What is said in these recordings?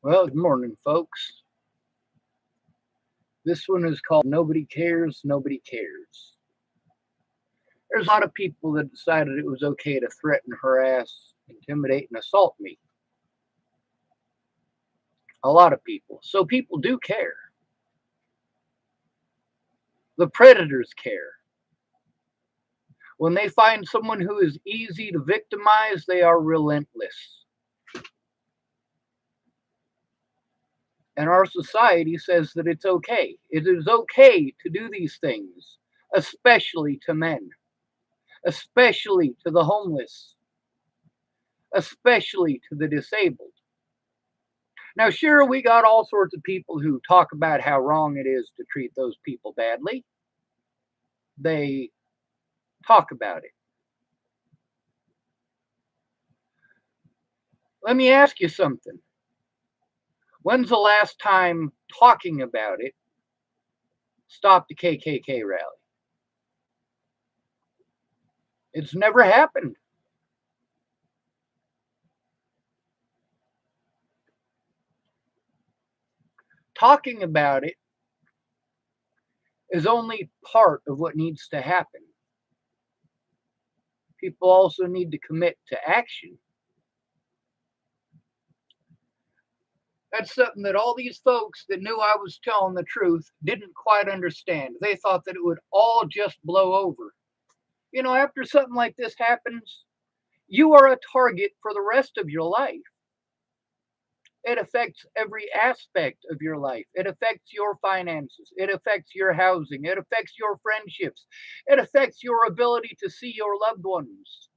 Well, good morning, folks. This one is called Nobody Cares, Nobody Cares. There's a lot of people that decided it was okay to threaten, harass, intimidate, and assault me. A lot of people. So people do care. The predators care. When they find someone who is easy to victimize, they are relentless. And our society says that it's okay. It is okay to do these things, especially to men, especially to the homeless, especially to the disabled. Now, sure, we got all sorts of people who talk about how wrong it is to treat those people badly. They talk about it. Let me ask you something. When's the last time talking about it stopped a KKK rally? It's never happened. Talking about it is only part of what needs to happen. People also need to commit to action. That's something that all these folks that knew I was telling the truth didn't quite understand. They thought that it would all just blow over. After something like this happens, you are a target for the rest of your life. It affects every aspect of your life. It affects your finances. It affects your housing. It affects your friendships. It affects your ability to see your loved ones.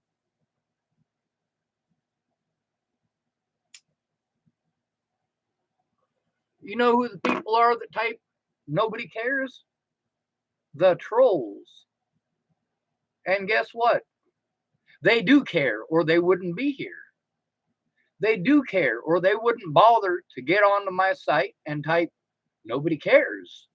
You know who the people are that type nobody cares? The trolls. And guess what? They do care, or they wouldn't be here. They do care, or they wouldn't bother to get onto my site and type nobody cares.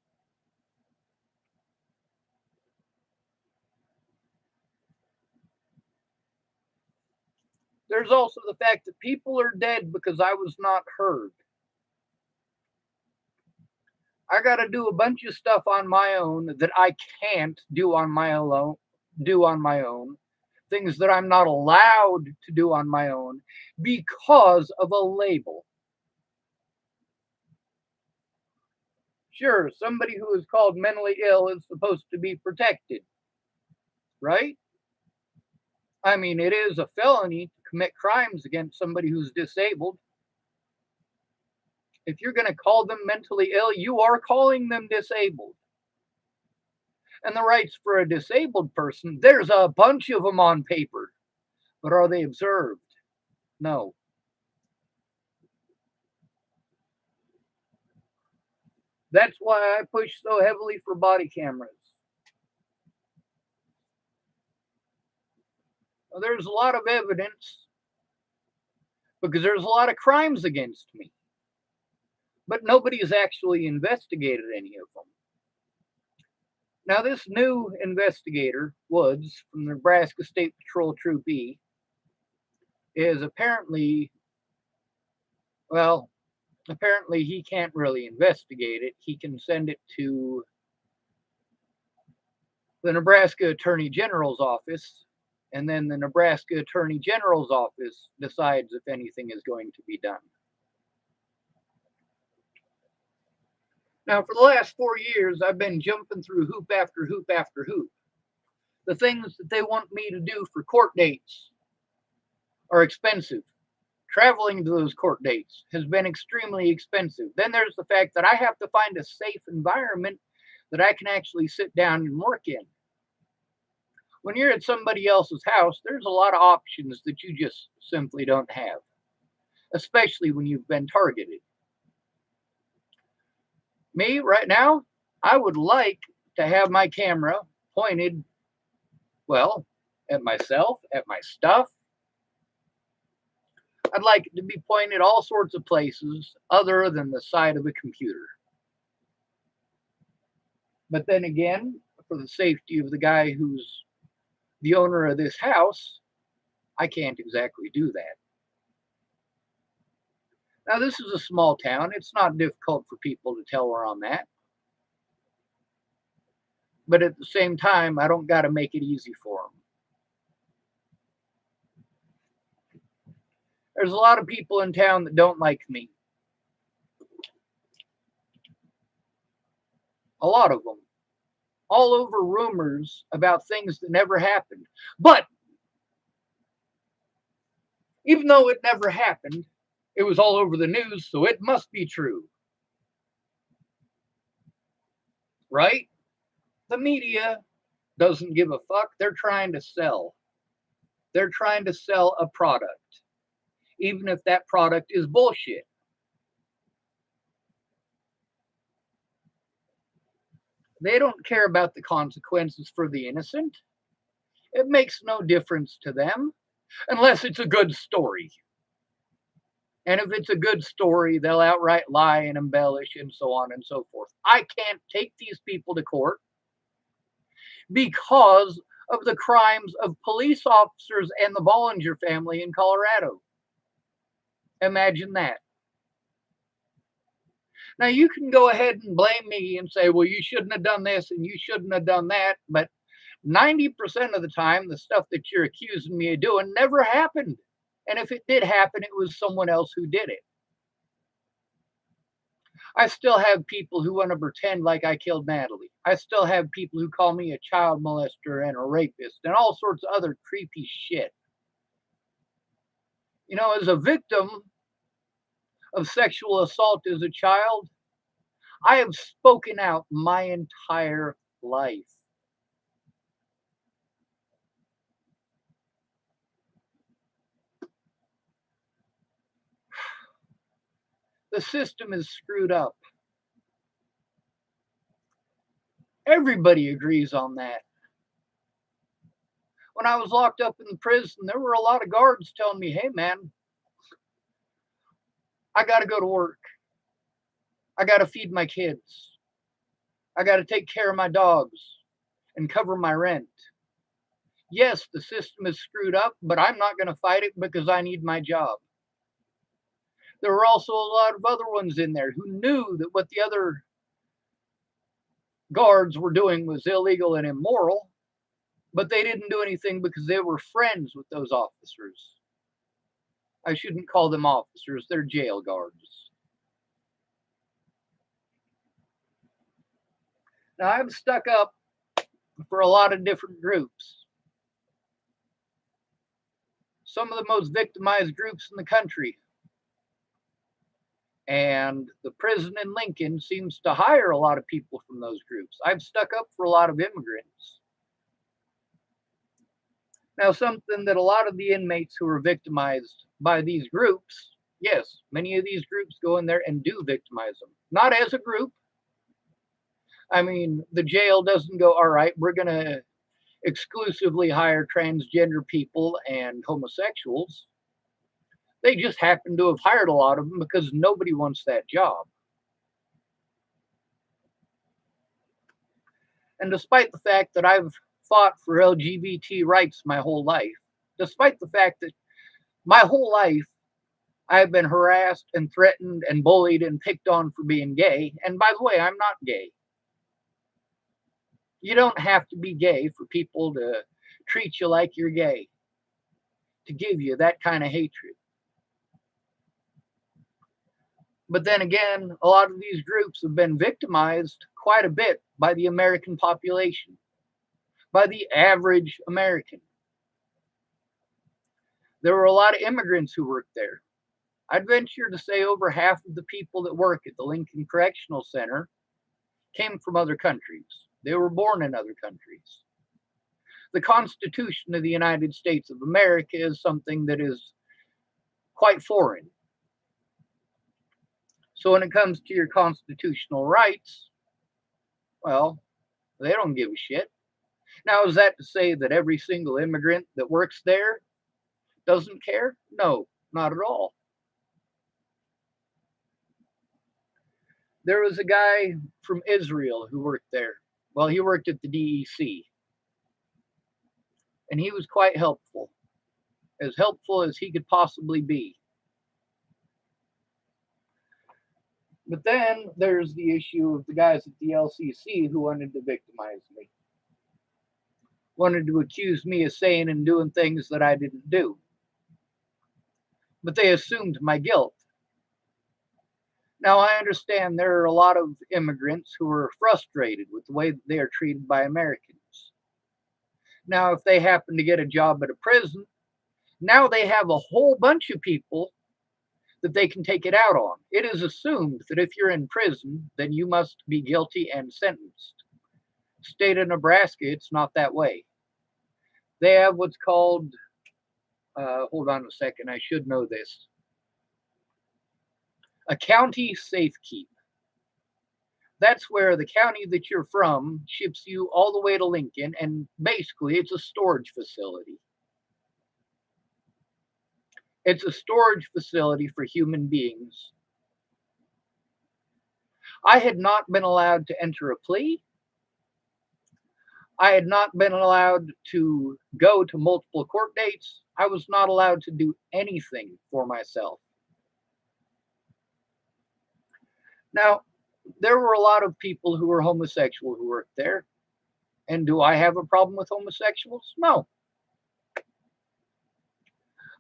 There's also the fact that people are dead because I was not heard. I got to do a bunch of stuff on my own that I can't do on my own. Things that I'm not allowed to do on my own because of a label. Sure, somebody who is called mentally ill is supposed to be protected, right? I mean, it is a felony to commit crimes against somebody who's disabled. If you're going to call them mentally ill, you are calling them disabled. And the rights for a disabled person, there's a bunch of them on paper, but are they observed? No. That's why I push so heavily for body cameras. Well, there's a lot of evidence because there's a lot of crimes against me, but nobody has actually investigated any of them. Now, this new investigator, Woods, from the Nebraska State Patrol Troop E, is well, apparently he can't really investigate it. He can send it to the Nebraska Attorney General's office, and then the Nebraska Attorney General's office decides if anything is going to be done. Now, for the last 4 years, I've been jumping through hoop after hoop after hoop. The things that they want me to do for court dates are expensive. Traveling to those court dates has been extremely expensive. Then there's the fact that I have to find a safe environment that I can actually sit down and work in. When you're at somebody else's house, there's a lot of options that you just simply don't have, especially when you've been targeted. Me, right now, I would like to have my camera pointed, well, at myself, at my stuff. I'd like it to be pointed all sorts of places other than the side of a computer. But then again, for the safety of the guy who's the owner of this house, I can't exactly do that. Now, this is a small town. It's not difficult for people to tell where I'm at. But at the same time, I don't got to make it easy for them. There's a lot of people in town that don't like me. A lot of them. All over rumors about things that never happened. But even though it never happened, it was all over the news, so it must be true. Right? The media doesn't give a fuck. They're trying to sell. They're trying to sell a product, even if that product is bullshit. They don't care about the consequences for the innocent. It makes no difference to them unless it's a good story. And if it's a good story, they'll outright lie and embellish and so on and so forth. I can't take these people to court because of the crimes of police officers and the Bollinger family in Colorado. Imagine that. Now, you can go ahead and blame me and say, well, you shouldn't have done this and you shouldn't have done that. But 90% of the time, the stuff that you're accusing me of doing never happened. And if it did happen, it was someone else who did it. I still have people who want to pretend like I killed Natalie. I still have people who call me a child molester and a rapist and all sorts of other creepy shit. You know, as a victim of sexual assault as a child, I have spoken out my entire life. The system is screwed up. Everybody agrees on that. When I was locked up in the prison, there were a lot of guards telling me, hey, man, I got to go to work. I got to feed my kids. I got to take care of my dogs and cover my rent. Yes, the system is screwed up, but I'm not going to fight it because I need my job. There were also a lot of other ones in there who knew that what the other guards were doing was illegal and immoral, but they didn't do anything because they were friends with those officers. I shouldn't call them officers, they're jail guards. Now, I'm stuck up for a lot of different groups. Some of the most victimized groups in the country. And the prison in Lincoln seems to hire a lot of people from those groups. I've stuck up for a lot of immigrants. Now, something that a lot of the inmates who are victimized by these groups, yes, many of these groups go in there and do victimize them. Not as a group. I mean, the jail doesn't go, all right, we're going to exclusively hire transgender people and homosexuals. They just happen to have hired a lot of them because nobody wants that job. And despite the fact that I've fought for LGBT rights my whole life, despite the fact that my whole life I've been harassed and threatened and bullied and picked on for being gay. And by the way, I'm not gay. You don't have to be gay for people to treat you like you're gay, to give you that kind of hatred. But then again, a lot of these groups have been victimized quite a bit by the American population, by the average American. There were a lot of immigrants who worked there. I'd venture to say over half of the people that work at the Lincoln Correctional Center came from other countries. They were born in other countries. The Constitution of the United States of America is something that is quite foreign. So when it comes to your constitutional rights, well, they don't give a shit. Now, is that to say that every single immigrant that works there doesn't care? No, not at all. There was a guy from Israel who worked there. Well, he worked at the DEC. And he was quite helpful as he could possibly be. But then there's the issue of the guys at the LCC who wanted to victimize me, wanted to accuse me of saying and doing things that I didn't do. But they assumed my guilt. Now, I understand there are a lot of immigrants who are frustrated with the way that they are treated by Americans. Now, if they happen to get a job at a prison, now they have a whole bunch of people that they can take it out on. It is assumed that if you're in prison, then you must be guilty and sentenced. State of Nebraska, it's not that way. They have what's called, hold on a second, I should know this, a county safekeep. That's where the county that you're from ships you all the way to Lincoln, and basically it's a storage facility. It's a storage facility for human beings. I had not been allowed to enter a plea. I had not been allowed to go to multiple court dates. I was not allowed to do anything for myself. Now, there were a lot of people who were homosexual who worked there. And do I have a problem with homosexuals? No.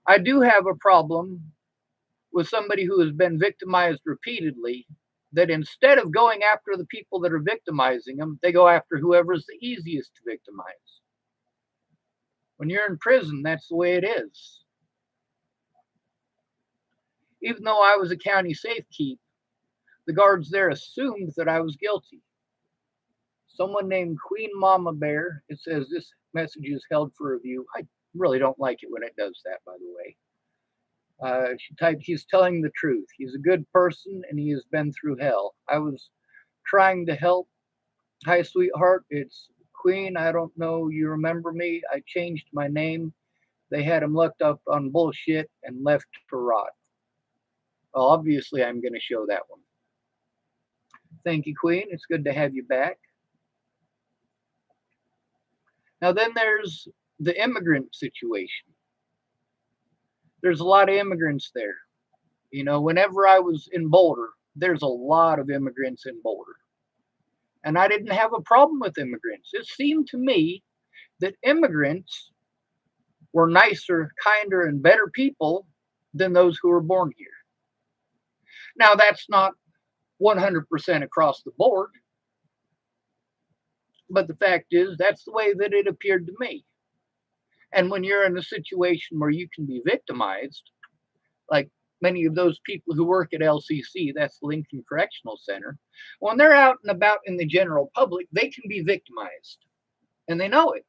I do have a problem with somebody who has been victimized repeatedly, that instead of going after the people that are victimizing them, they go after whoever's the easiest to victimize. When you're in prison, that's the way it is. Even though I was a county safekeep, the guards there assumed that I was guilty. Someone named Queen Mama Bear, it says this message is held for review. I really don't like it when it does that, by the way. She typed, he's telling the truth. He's a good person and he has been through hell. I was trying to help. Hi, sweetheart. It's Queen. I don't know. You remember me? I changed my name. They had him looked up on bullshit and left to rot. Well, obviously, I'm going to show that one. Thank you, Queen. It's good to have you back. Now, then there's the immigrant situation. There's a lot of immigrants there. You know, whenever I was in Boulder, there's a lot of immigrants in Boulder. And I didn't have a problem with immigrants. It seemed to me that immigrants were nicer, kinder, and better people than those who were born here. Now, that's not 100% across the board, but the fact is, that's the way that it appeared to me. And when you're in a situation where you can be victimized, like many of those people who work at LCC, that's Lincoln Correctional Center, when they're out and about in the general public, they can be victimized. And they know it.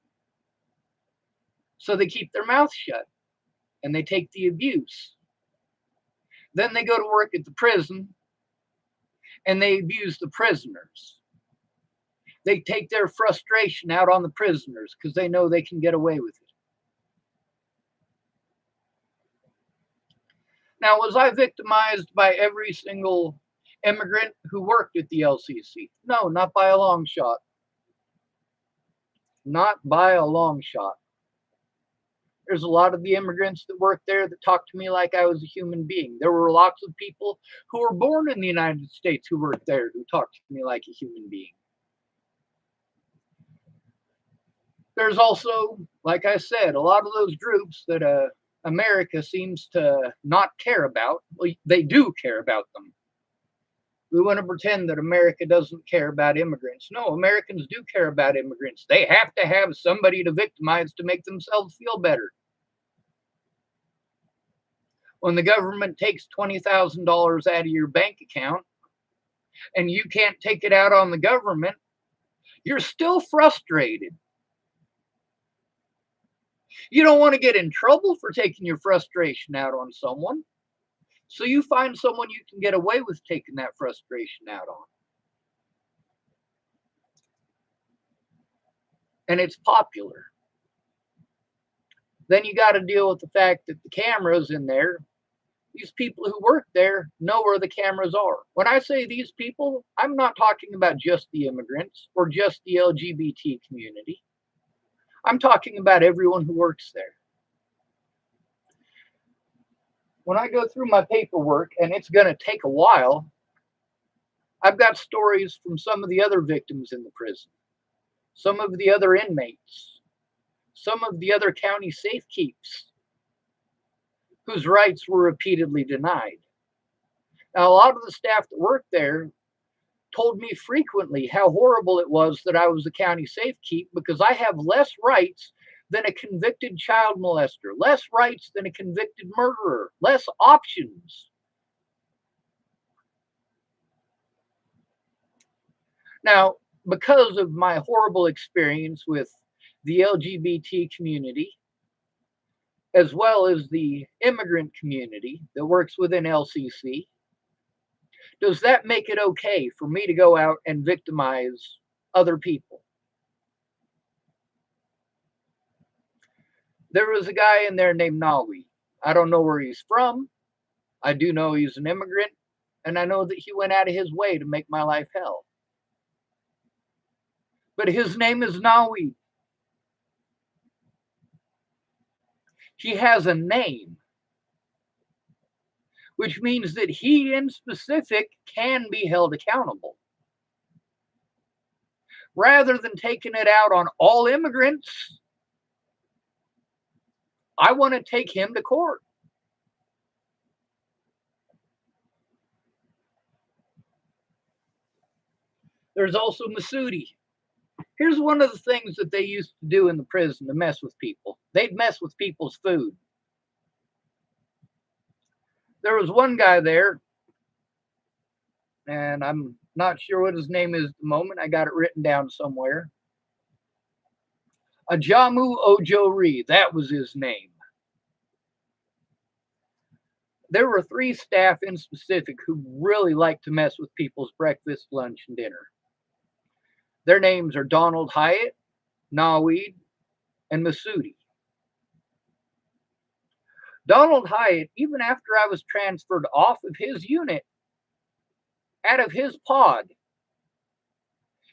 So they keep their mouth shut and they take the abuse. Then they go to work at the prison and they abuse the prisoners. They take their frustration out on the prisoners because they know they can get away with it. Now, was I victimized by every single immigrant who worked at the LCC? No, not by a long shot. Not by a long shot. There's a lot of the immigrants that worked there that talked to me like I was a human being. There were lots of people who were born in the United States who worked there who talked to me like a human being. There's also, like I said, a lot of those groups that America seems to not care about. Well, they do care about them. We want to pretend that America doesn't care about immigrants. No, Americans do care about immigrants. They have to have somebody to victimize to make themselves feel better. When the government takes $20,000 out of your bank account and you can't take it out on the government, you're still frustrated. You don't want to get in trouble for taking your frustration out on someone. So you find someone you can get away with taking that frustration out on. And it's popular. Then you got to deal with the fact that the cameras in there, these people who work there know where the cameras are. When I say these people, I'm not talking about just the immigrants or just the LGBT community. I'm talking about everyone who works there. When I go through my paperwork, and it's going to take a while, I've got stories from some of the other victims in the prison, some of the other inmates, some of the other county safekeeps whose rights were repeatedly denied. Now, a lot of the staff that worked there told me frequently how horrible it was that I was a county safekeep because I have less rights than a convicted child molester, less rights than a convicted murderer, less options. Now, because of my horrible experience with the LGBT community, as well as the immigrant community that works within LCC, does that make it okay for me to go out and victimize other people? There was a guy in there named Nawi. I don't know where he's from. I do know he's an immigrant, and I know that he went out of his way to make my life hell. But his name is Nawi. He has a name, which means that he in specific can be held accountable. Rather than taking it out on all immigrants, I want to take him to court. There's also Masudi. Here's one of the things that they used to do in the prison to mess with people. They'd mess with people's food. There was one guy there, and I'm not sure what his name is at the moment. I got it written down somewhere. Ajamu Ojori, that was his name. There were 3 staff in specific who really liked to mess with people's breakfast, lunch, and dinner. Their names are Donald Hyatt, Naweed, and Masudi. Donald Hyatt, even after I was transferred off of his unit, out of his pod,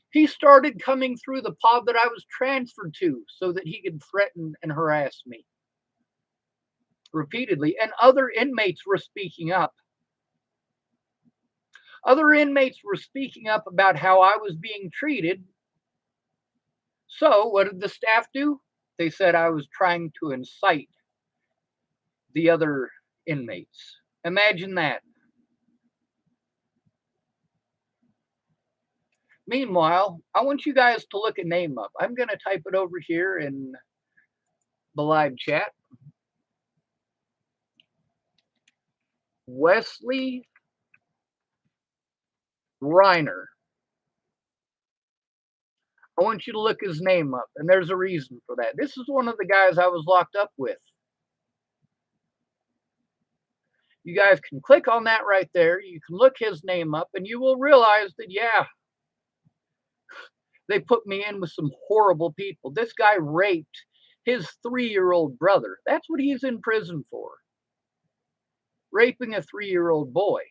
he started coming through the pod that I was transferred to so that he could threaten and harass me repeatedly. And other inmates were speaking up. Other inmates were speaking up about how I was being treated. So, what did the staff do? They said I was trying to incite the other inmates. Imagine that. Meanwhile, I want you guys to look a name up. I'm going to type it over here in the live chat. Wesley Reiner. I want you to look his name up, and there's a reason for that. This is one of the guys I was locked up with. You guys can click on that right there. You can look his name up, and you will realize that, yeah, they put me in with some horrible people. This guy raped his 3-year-old brother. That's what he's in prison for. Raping a 3-year-old boy.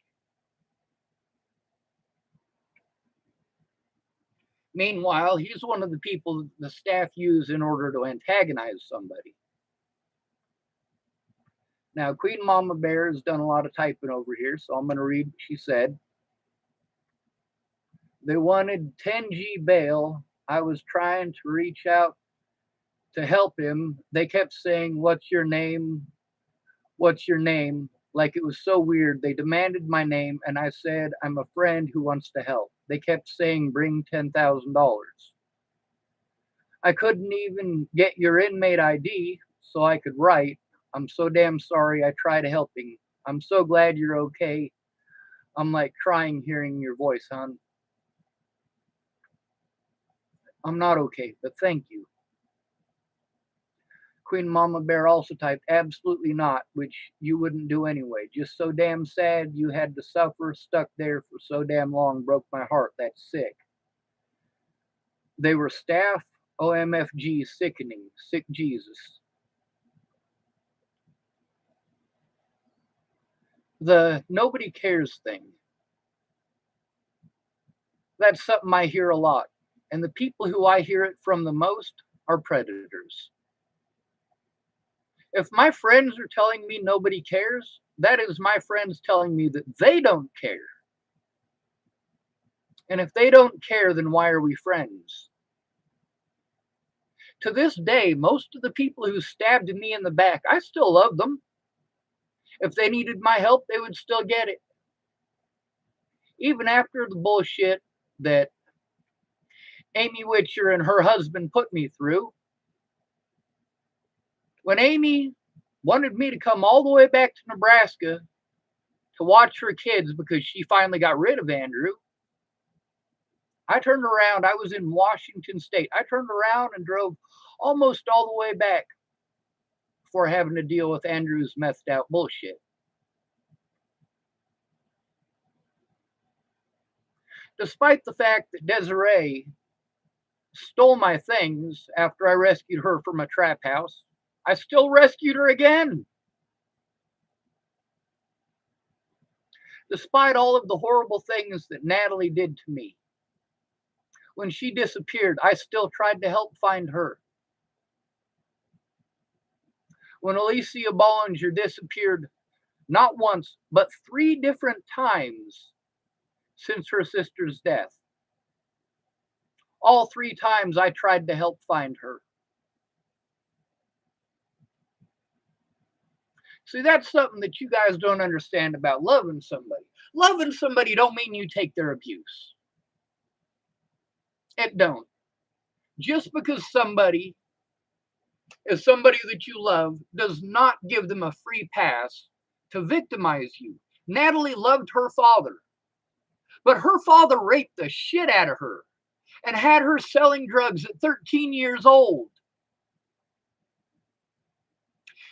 Meanwhile, he's one of the people the staff use in order to antagonize somebody. Now, Queen Mama Bear has done a lot of typing over here, so I'm going to read what she said. They wanted 10G bail. I was trying to reach out to help him. They kept saying, "What's your name? What's your name?" Like it was so weird. They demanded my name, and I said, "I'm a friend who wants to help." They kept saying, "Bring $10,000. I couldn't even get your inmate ID so I could write. I'm so damn sorry. I tried helping. I'm so glad you're okay. I'm like crying hearing your voice, hon. I'm not okay, but thank you." Queen Mama Bear also typed, "Absolutely not," which you wouldn't do anyway. "Just so damn sad you had to suffer, stuck there for so damn long. Broke my heart. That's sick." They were staff. OMFG, sickening. Sick Jesus. The nobody cares thing. That's something I hear a lot. And the people who I hear it from the most are predators. If my friends are telling me nobody cares, that is my friends telling me that they don't care. And if they don't care, then why are we friends? To this day, most of the people who stabbed me in the back, I still love them. If they needed my help, they would still get it. Even after the bullshit that Amy Witcher and her husband put me through, when Amy wanted me to come all the way back to Nebraska to watch her kids because she finally got rid of Andrew, I turned around. I was in Washington State. I turned around and drove almost all the way back before having to deal with Andrew's messed out bullshit. Despite the fact that Desiree stole my things after I rescued her from a trap house, I still rescued her again. Despite all of the horrible things that Natalie did to me, when she disappeared, I still tried to help find her. When Alicia Bollinger disappeared not once, but 3 different times since her sister's death, all 3 times I tried to help find her. See, that's something that you guys don't understand about loving somebody. Loving somebody don't mean you take their abuse. It don't. Just because somebody is somebody that you love does not give them a free pass to victimize you. Natalie loved her father, but her father raped the shit out of her and had her selling drugs at 13 years old.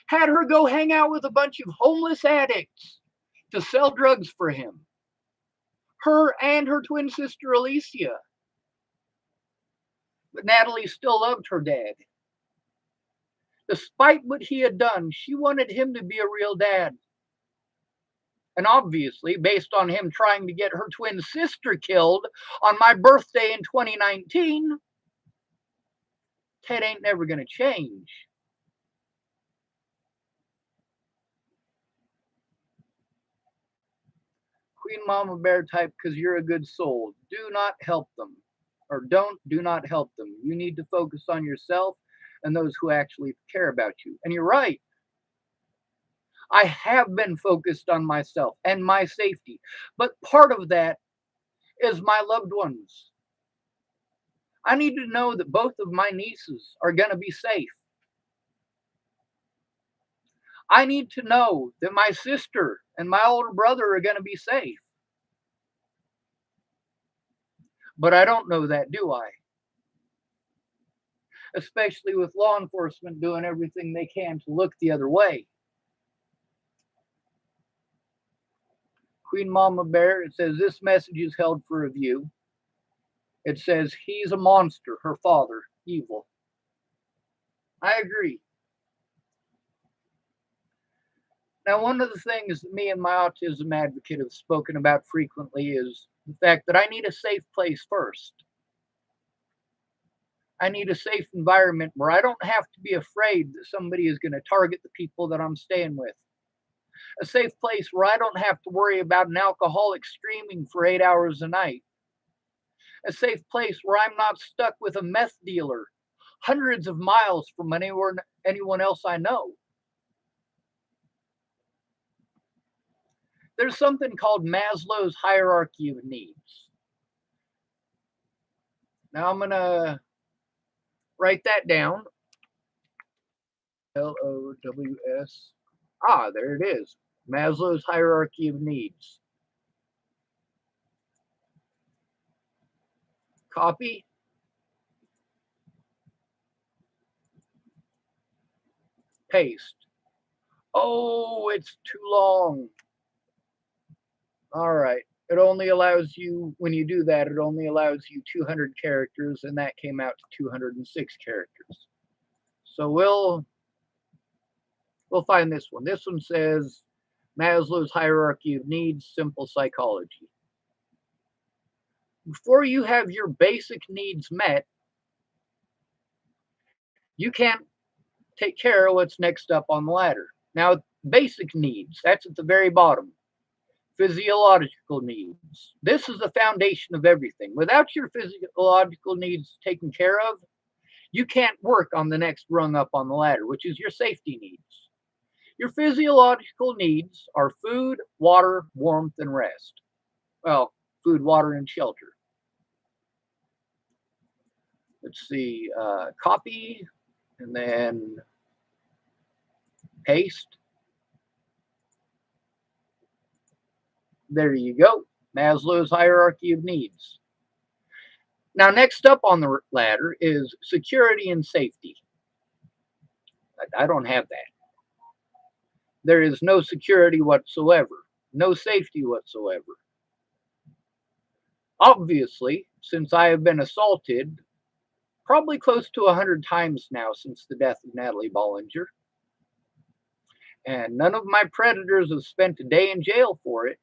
Had her go hang out with a bunch of homeless addicts to sell drugs for him. Her and her twin sister Alicia. But Natalie still loved her dad. Despite what he had done, she wanted him to be a real dad. And obviously, based on him trying to get her twin sister killed on my birthday in 2019, Ted ain't never going to change. Queen Mama Bear type because you're a good soul. Do not help them. Or do not help them. You need to focus on yourself and those who actually care about you. And you're right. I have been focused on myself and my safety. But part of that is my loved ones. I need to know that both of my nieces are going to be safe. I need to know that my sister and my older brother are going to be safe. But I don't know that, do I? Especially with law enforcement doing everything they can to look the other way. Queen Mama Bear, it says this message is held for review. It says he's a monster, her father, evil. I agree. Now, one of the things that me and my autism advocate have spoken about frequently is the fact that I need a safe place first. I need a safe environment where I don't have to be afraid that somebody is going to target the people that I'm staying with. A safe place where I don't have to worry about an alcoholic screaming for 8 hours a night. A safe place where I'm not stuck with a meth dealer hundreds of miles from anyone else I know. There's something called Maslow's hierarchy of needs. Now I'm going to write that down. LOWS. Ah, there it is. Maslow's hierarchy of needs. Copy. Paste. Oh, it's too long. All right. It only allows you, when you do that, it only allows you 200 characters, and that came out to 206 characters. So we'll find this one. This one says Maslow's hierarchy of needs, simple psychology. Before you have your basic needs met, you can't take care of what's next up on the ladder. Now, basic needs, that's at the very bottom. Physiological needs. This is the foundation of everything. Without your physiological needs taken care of, you can't work on the next rung up on the ladder, which is your safety needs. Your physiological needs are food, water, warmth, and rest. Well, food, water, and shelter. Let's see, copy, and then paste. There you go. Maslow's hierarchy of needs. Now, next up on the ladder is security and safety. I don't have that. There is no security whatsoever, no safety whatsoever. Obviously, since I have been assaulted probably close to 100 times now since the death of Natalie Bollinger, and none of my predators have spent a day in jail for it,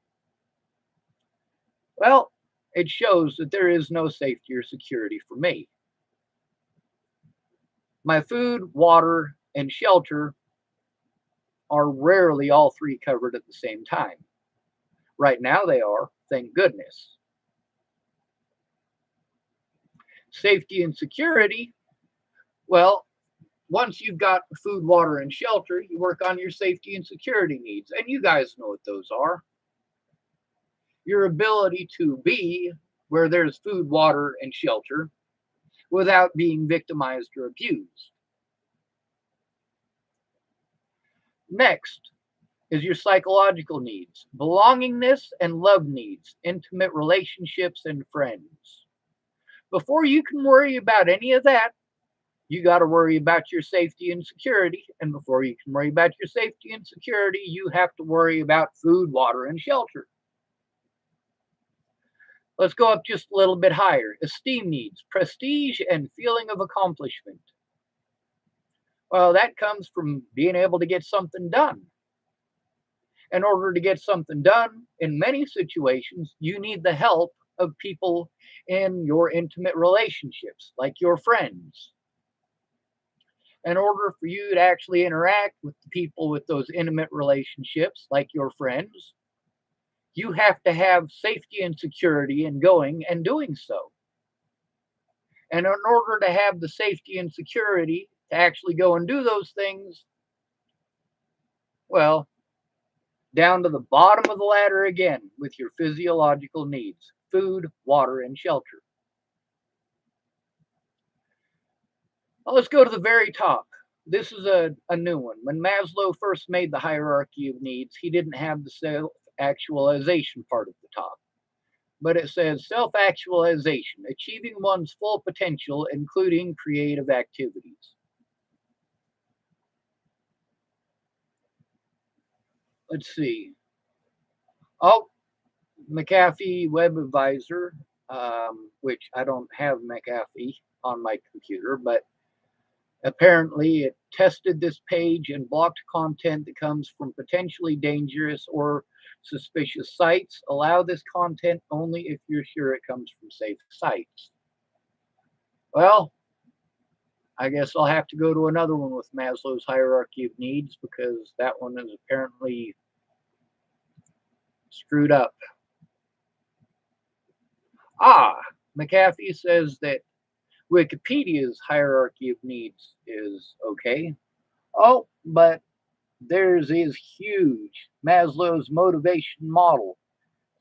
well, it shows that there is no safety or security for me. My food, water, and shelter are rarely all three covered at the same time. Right now they are, thank goodness. Safety and security, well, once you've got food, water, and shelter, you work on your safety and security needs. And you guys know what those are. Your ability to be where there's food, water, and shelter without being victimized or abused. Next is your psychological needs, belongingness and love needs, intimate relationships, and friends. Before you can worry about any of that, you got to worry about your safety and security. And before you can worry about your safety and security, you have to worry about food, water, and shelter. Let's go up just a little bit higher. Esteem needs, prestige, and feeling of accomplishment. Well, that comes from being able to get something done. In order to get something done, in many situations, you need the help of people in your intimate relationships, like your friends. In order for you to actually interact with the people with those intimate relationships, like your friends, you have to have safety and security in going and doing so. And in order to have the safety and security to actually go and do those things, well, down to the bottom of the ladder again with your physiological needs, food, water, and shelter. Well, let's go to the very top. This is a new one. When Maslow first made the hierarchy of needs, he didn't have the self actualization part at the top. But it says self actualization, achieving one's full potential, including creative activities. Let's see. Oh, McAfee Web Advisor, which I don't have McAfee on my computer, but apparently it tested this page and blocked content that comes from potentially dangerous or suspicious sites. Allow this content only if you're sure it comes from safe sites. Well, I guess I'll have to go to another one with Maslow's hierarchy of needs because that one is apparently screwed up. McAfee says that Wikipedia's hierarchy of needs is okay. Oh, but theirs is huge. Maslow's motivation model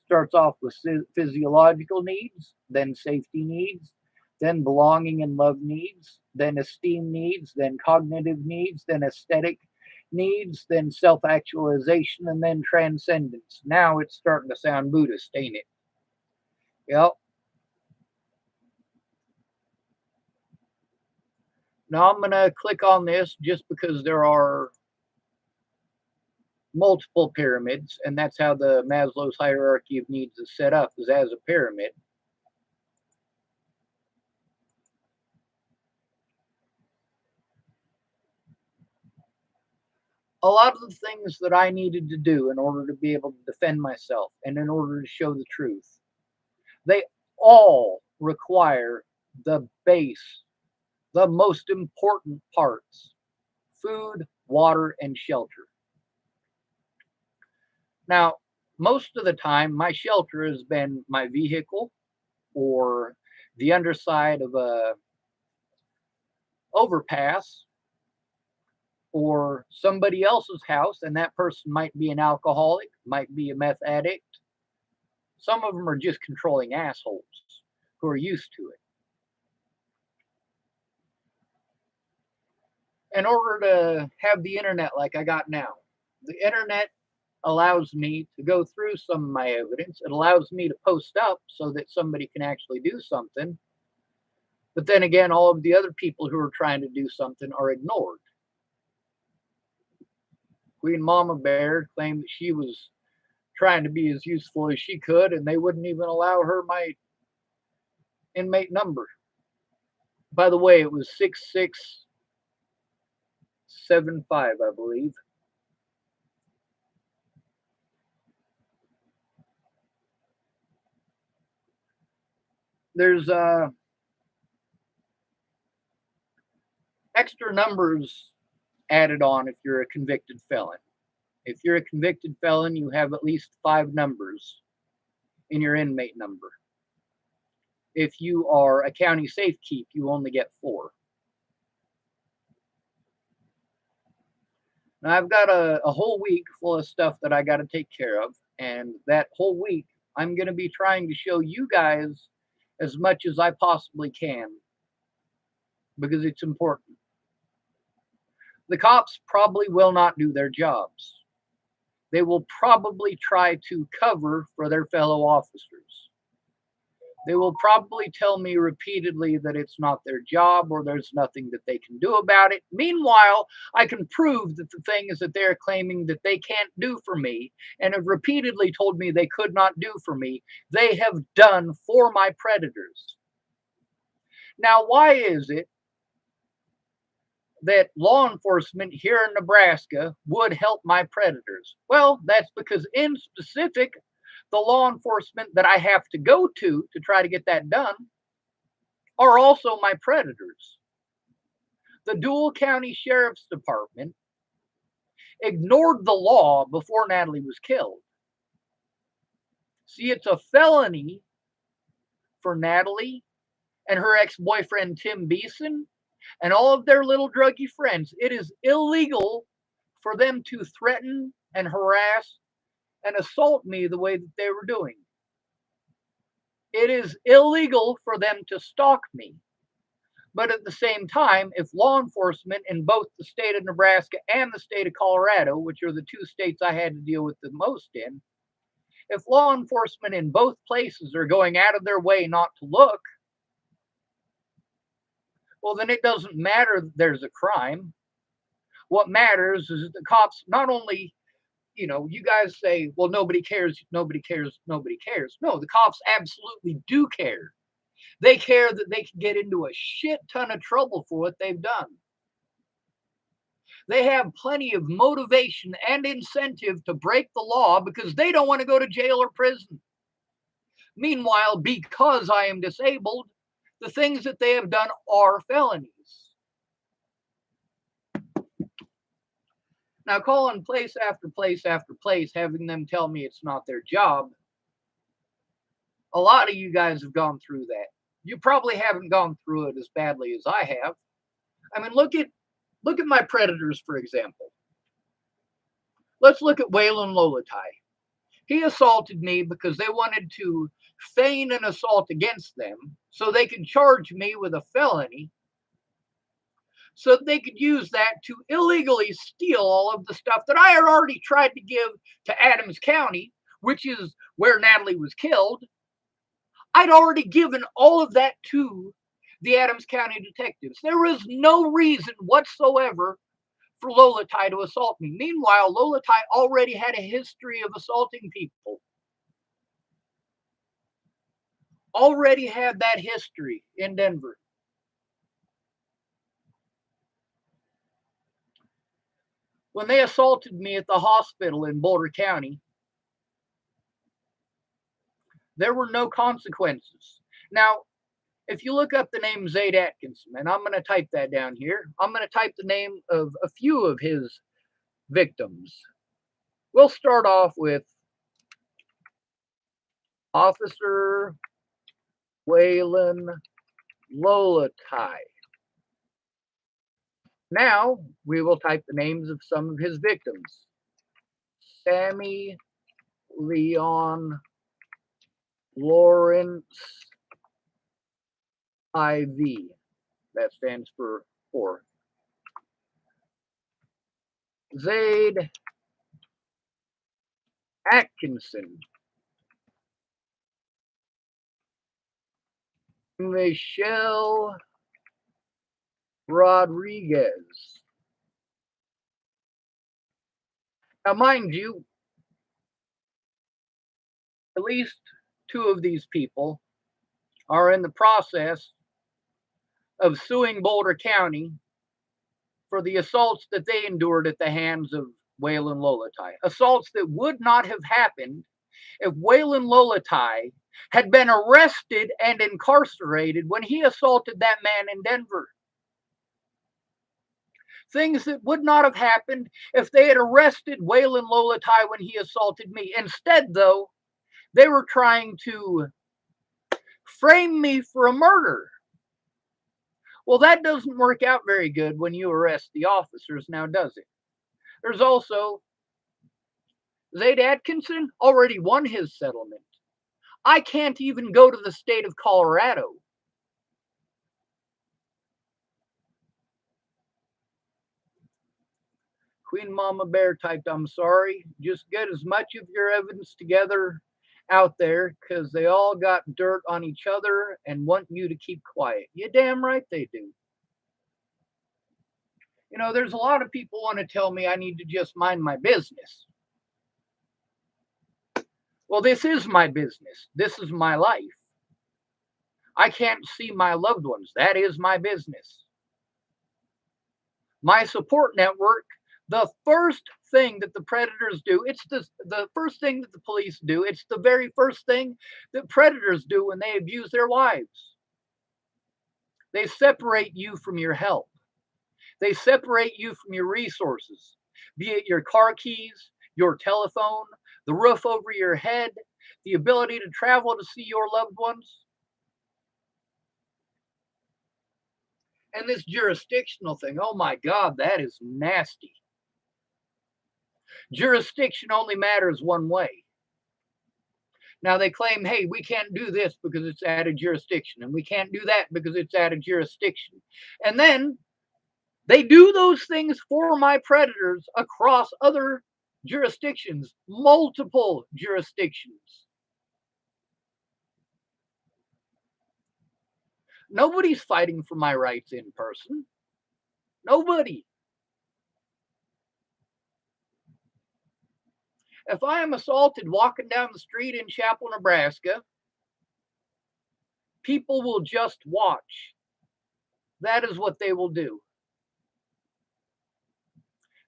starts off with physiological needs, then safety needs, then belonging and love needs, then esteem needs, then cognitive needs, then aesthetic needs, then self actualization, and then transcendence. Now it's starting to sound Buddhist, ain't it? Yep. Now I'm going to click on this just because there are multiple pyramids, and that's how the Maslow's hierarchy of needs is set up, is as a pyramid. A lot of the things that I needed to do in order to be able to defend myself and in order to show the truth, they all require the base, the most important parts: food, water, and shelter. Now, most of the time, my shelter has been my vehicle or the underside of a overpass or somebody else's house, and that person might be an alcoholic, might be a meth addict. Some of them are just controlling assholes who are used to it. In order to have the internet like I got now, the internet allows me to go through some of my evidence. It allows me to post up so that somebody can actually do something. But then again, all of the other people who are trying to do something are ignored. Queen Mama Bear claimed that she was trying to be as useful as she could, and they wouldn't even allow her my inmate number. By the way, it was 6675, I believe. There's extra numbers added on if you're a convicted felon. If you're a convicted felon, you have at least 5 numbers in your inmate number. If you are a county safekeep, you only get 4. Now, I've got a whole week full of stuff that I got to take care of, and that whole week, I'm going to be trying to show you guys as much as I possibly can because it's important. The cops probably will not do their jobs. They will probably try to cover for their fellow officers. They will probably tell me repeatedly that it's not their job or there's nothing that they can do about it. Meanwhile, I can prove that the things that they're claiming that they can't do for me and have repeatedly told me they could not do for me, they have done for my predators. Now, why is it that law enforcement here in Nebraska would help my predators? Well, that's because in specific, the law enforcement that I have to go to try to get that done are also my predators. The Dual County Sheriff's Department ignored the law before Natalie was killed. See, it's a felony for Natalie and her ex-boyfriend Tim Beeson and all of their little druggy friends. It is illegal for them to threaten and harass and assault me the way that they were doing. It is illegal for them to stalk me. But at the same time, if law enforcement in both the state of Nebraska and the state of Colorado, which are the 2 states I had to deal with the most in, if law enforcement in both places are going out of their way not to look, well, then it doesn't matter that there's a crime. What matters is that the cops not only, you guys say, well, nobody cares, nobody cares, nobody cares. No, the cops absolutely do care. They care that they can get into a shit ton of trouble for what they've done. They have plenty of motivation and incentive to break the law because they don't want to go to jail or prison. Meanwhile, because I am disabled, the things that they have done are felonies. Now, calling place after place after place, having them tell me it's not their job, a lot of you guys have gone through that. You probably haven't gone through it as badly as I have. I mean, look at my predators, for example. Let's look at Waylon Lolatai. He assaulted me because they wanted to feign an assault against them so they could charge me with a felony so they could use that to illegally steal all of the stuff that I had already tried to give to Adams County, which is where Natalie was killed. I'd already given all of that to the Adams County detectives. There was no reason whatsoever for Lolatai to assault me. Meanwhile, Lolatai already had a history of assaulting people. Already had that history in Denver. When they assaulted me at the hospital in Boulder County, there were no consequences. Now, if you look up the name Zaid Atkinson, and I'm going to type that down here, I'm going to type the name of a few of his victims. We'll start off with Officer Waylon Lolatai. Now we will type the names of some of his victims. Sammy Leon Lawrence IV. That stands for 4. Zaid Atkinson. Michelle Rodriguez. Now, mind you, at least 2 of these people are in the process of suing Boulder County for the assaults that they endured at the hands of Waylon Lolatai. Assaults that would not have happened if Waylon Lolatai had been arrested and incarcerated when he assaulted that man in Denver. Things that would not have happened if they had arrested Waylon Lolatai when he assaulted me. Instead, though, they were trying to frame me for a murder. Well, that doesn't work out very good when you arrest the officers, now does it? There's also Zaid Atkinson already won his settlement. I can't even go to the state of Colorado. Queen Mama Bear typed, I'm sorry. Just get as much of your evidence together out there because they all got dirt on each other and want you to keep quiet. You damn right they do. You know, there's a lot of people want to tell me I need to just mind my business. Well, this is my business. This is my life. I can't see my loved ones. That is my business. My support network, the first thing that the predators do, it's the first thing that the police do, it's the very first thing that predators do when they abuse their wives. They separate you from your help. They separate you from your resources, be it your car keys, your telephone, the roof over your head, the ability to travel to see your loved ones. And this jurisdictional thing, oh my God, that is nasty. Jurisdiction only matters one way. Now they claim, hey, we can't do this because it's out of jurisdiction, and we can't do that because it's out of jurisdiction. And then they do those things for my predators across other jurisdictions, multiple jurisdictions. Nobody's fighting for my rights in person. Nobody. If I am assaulted walking down the street in Chapel, Nebraska, people will just watch. That is what they will do.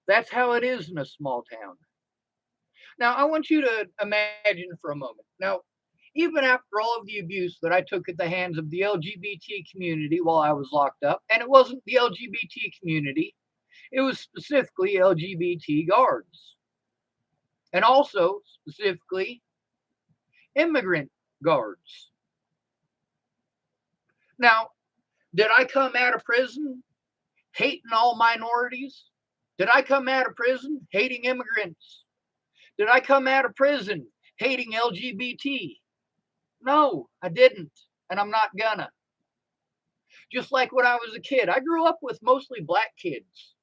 That's how it is in a small town. Now, I want you to imagine for a moment. Now, even after all of the abuse that I took at the hands of the LGBT community while I was locked up, and it wasn't the LGBT community, it was specifically LGBT guards, and also specifically immigrant guards. Now, did I come out of prison hating all minorities? Did I come out of prison hating immigrants? Did I come out of prison hating LGBT? No, I didn't, and I'm not gonna. Just like when I was a kid, I grew up with mostly black kids.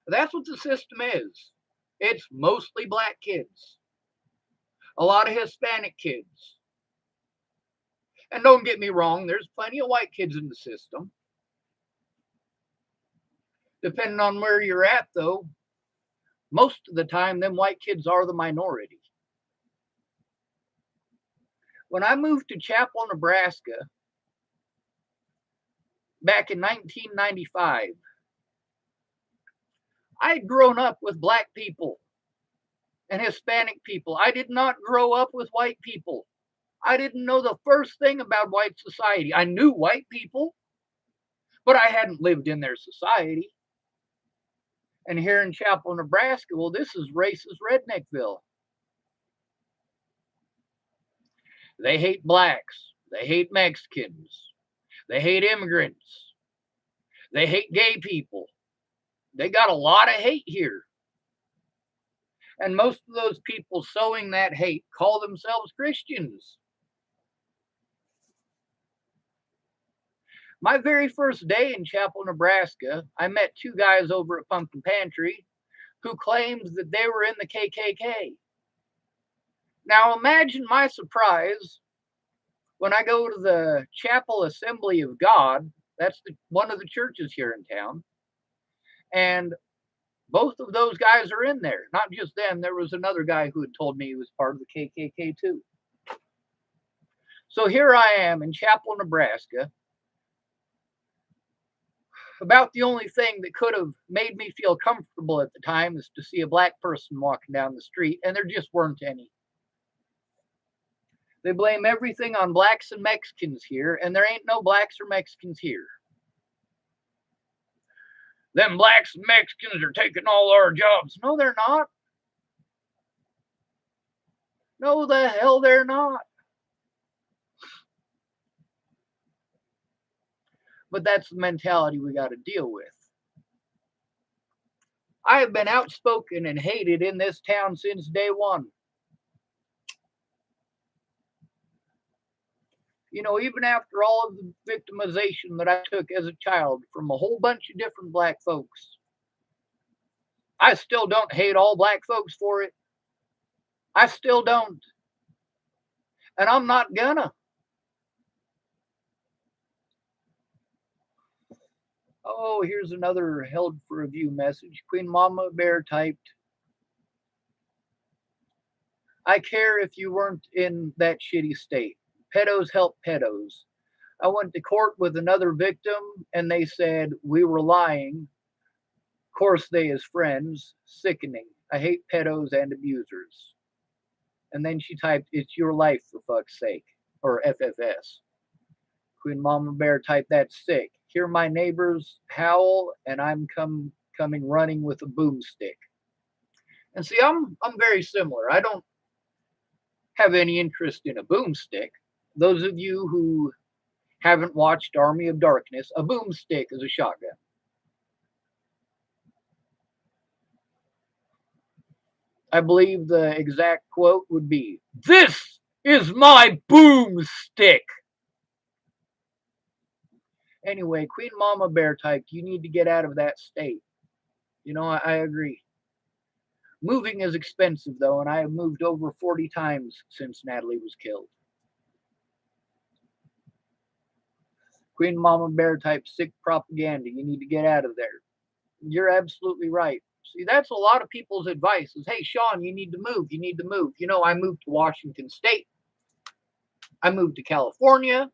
That's what the system is. It's mostly black kids, a lot of Hispanic kids. And don't get me wrong, there's plenty of white kids in the system. Depending on where you're at, though, most of the time, them white kids are the minority. When I moved to Chapel, Nebraska, back in 1995, I had grown up with black people and Hispanic people. I did not grow up with white people. I didn't know the first thing about white society. I knew white people, but I hadn't lived in their society. And here in Chapel, Nebraska, well, this is racist redneckville. They hate blacks. They hate Mexicans. They hate immigrants. They hate gay people. They got a lot of hate here. And most of those people sowing that hate call themselves Christians. My very first day in Chapel, Nebraska, I met two guys over at Pumpkin Pantry who claimed that they were in the KKK. Now imagine my surprise when I go to the Chapel Assembly of God. That's one of the churches here in town. And both of those guys are in there. Not just them. There was another guy who had told me he was part of the KKK too. So here I am in Chapel, Nebraska. About the only thing that could have made me feel comfortable at the time is to see a black person walking down the street, and there just weren't any. They blame everything on blacks and Mexicans here, and there ain't no blacks or Mexicans here. Them blacks and Mexicans are taking all our jobs. No, they're not. No, the hell they're not. But that's the mentality we got to deal with. I have been outspoken and hated in this town since day one. You know, even after all of the victimization that I took as a child from a whole bunch of different black folks, I still don't hate all black folks for it. I still don't. And I'm not gonna. Oh, here's another held for review message. Queen Mama Bear typed, I care if you weren't in that shitty state. Pedos help pedos. I went to court with another victim and they said we were lying. Of course, they as friends. Sickening. I hate pedos and abusers. And then she typed, it's your life for fuck's sake. Or FFS. Queen Mama Bear typed, that's sick. Hear my neighbors howl and I'm coming running with a boomstick. And see, I'm very similar. I don't have any interest in a boomstick. Those of you who haven't watched Army of Darkness, a boomstick is a shotgun. I believe the exact quote would be, this is my boomstick. Anyway, Queen Mama Bear typed, you need to get out of that state. You know, I agree. Moving is expensive, though, and I have moved over 40 times since Natalie was killed. Queen Mama Bear typed, sick propaganda. You need to get out of there. You're absolutely right. See, that's a lot of people's advice is, hey, Sean, you need to move. You need to move. You know, I moved to Washington State. I moved to California.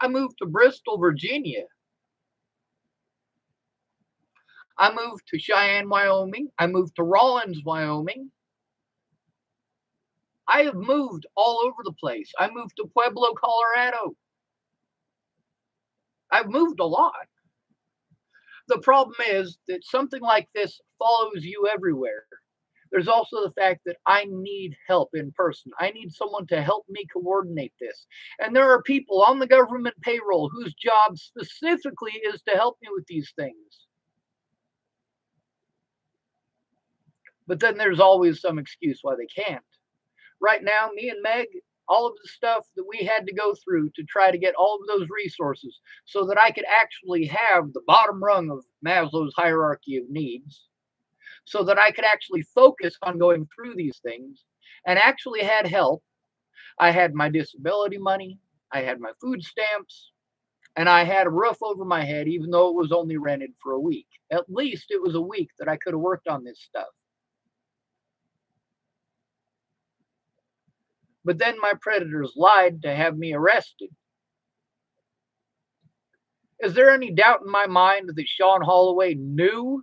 I moved to Bristol, Virginia. I moved to Cheyenne, Wyoming. I moved to Rawlins, Wyoming. I have moved all over the place. I moved to Pueblo, Colorado. I've moved a lot. The problem is that something like this follows you everywhere. There's also the fact that I need help in person. I need someone to help me coordinate this. And there are people on the government payroll whose job specifically is to help me with these things. But then there's always some excuse why they can't. Right now, me and Meg, all of the stuff that we had to go through to try to get all of those resources so that I could actually have the bottom rung of Maslow's hierarchy of needs, so that I could actually focus on going through these things and actually had help. I had my disability money, I had my food stamps, and I had a roof over my head, even though it was only rented for a week. At least it was a week that I could have worked on this stuff. But then my predators lied to have me arrested. Is there any doubt in my mind that Sean Holloway knew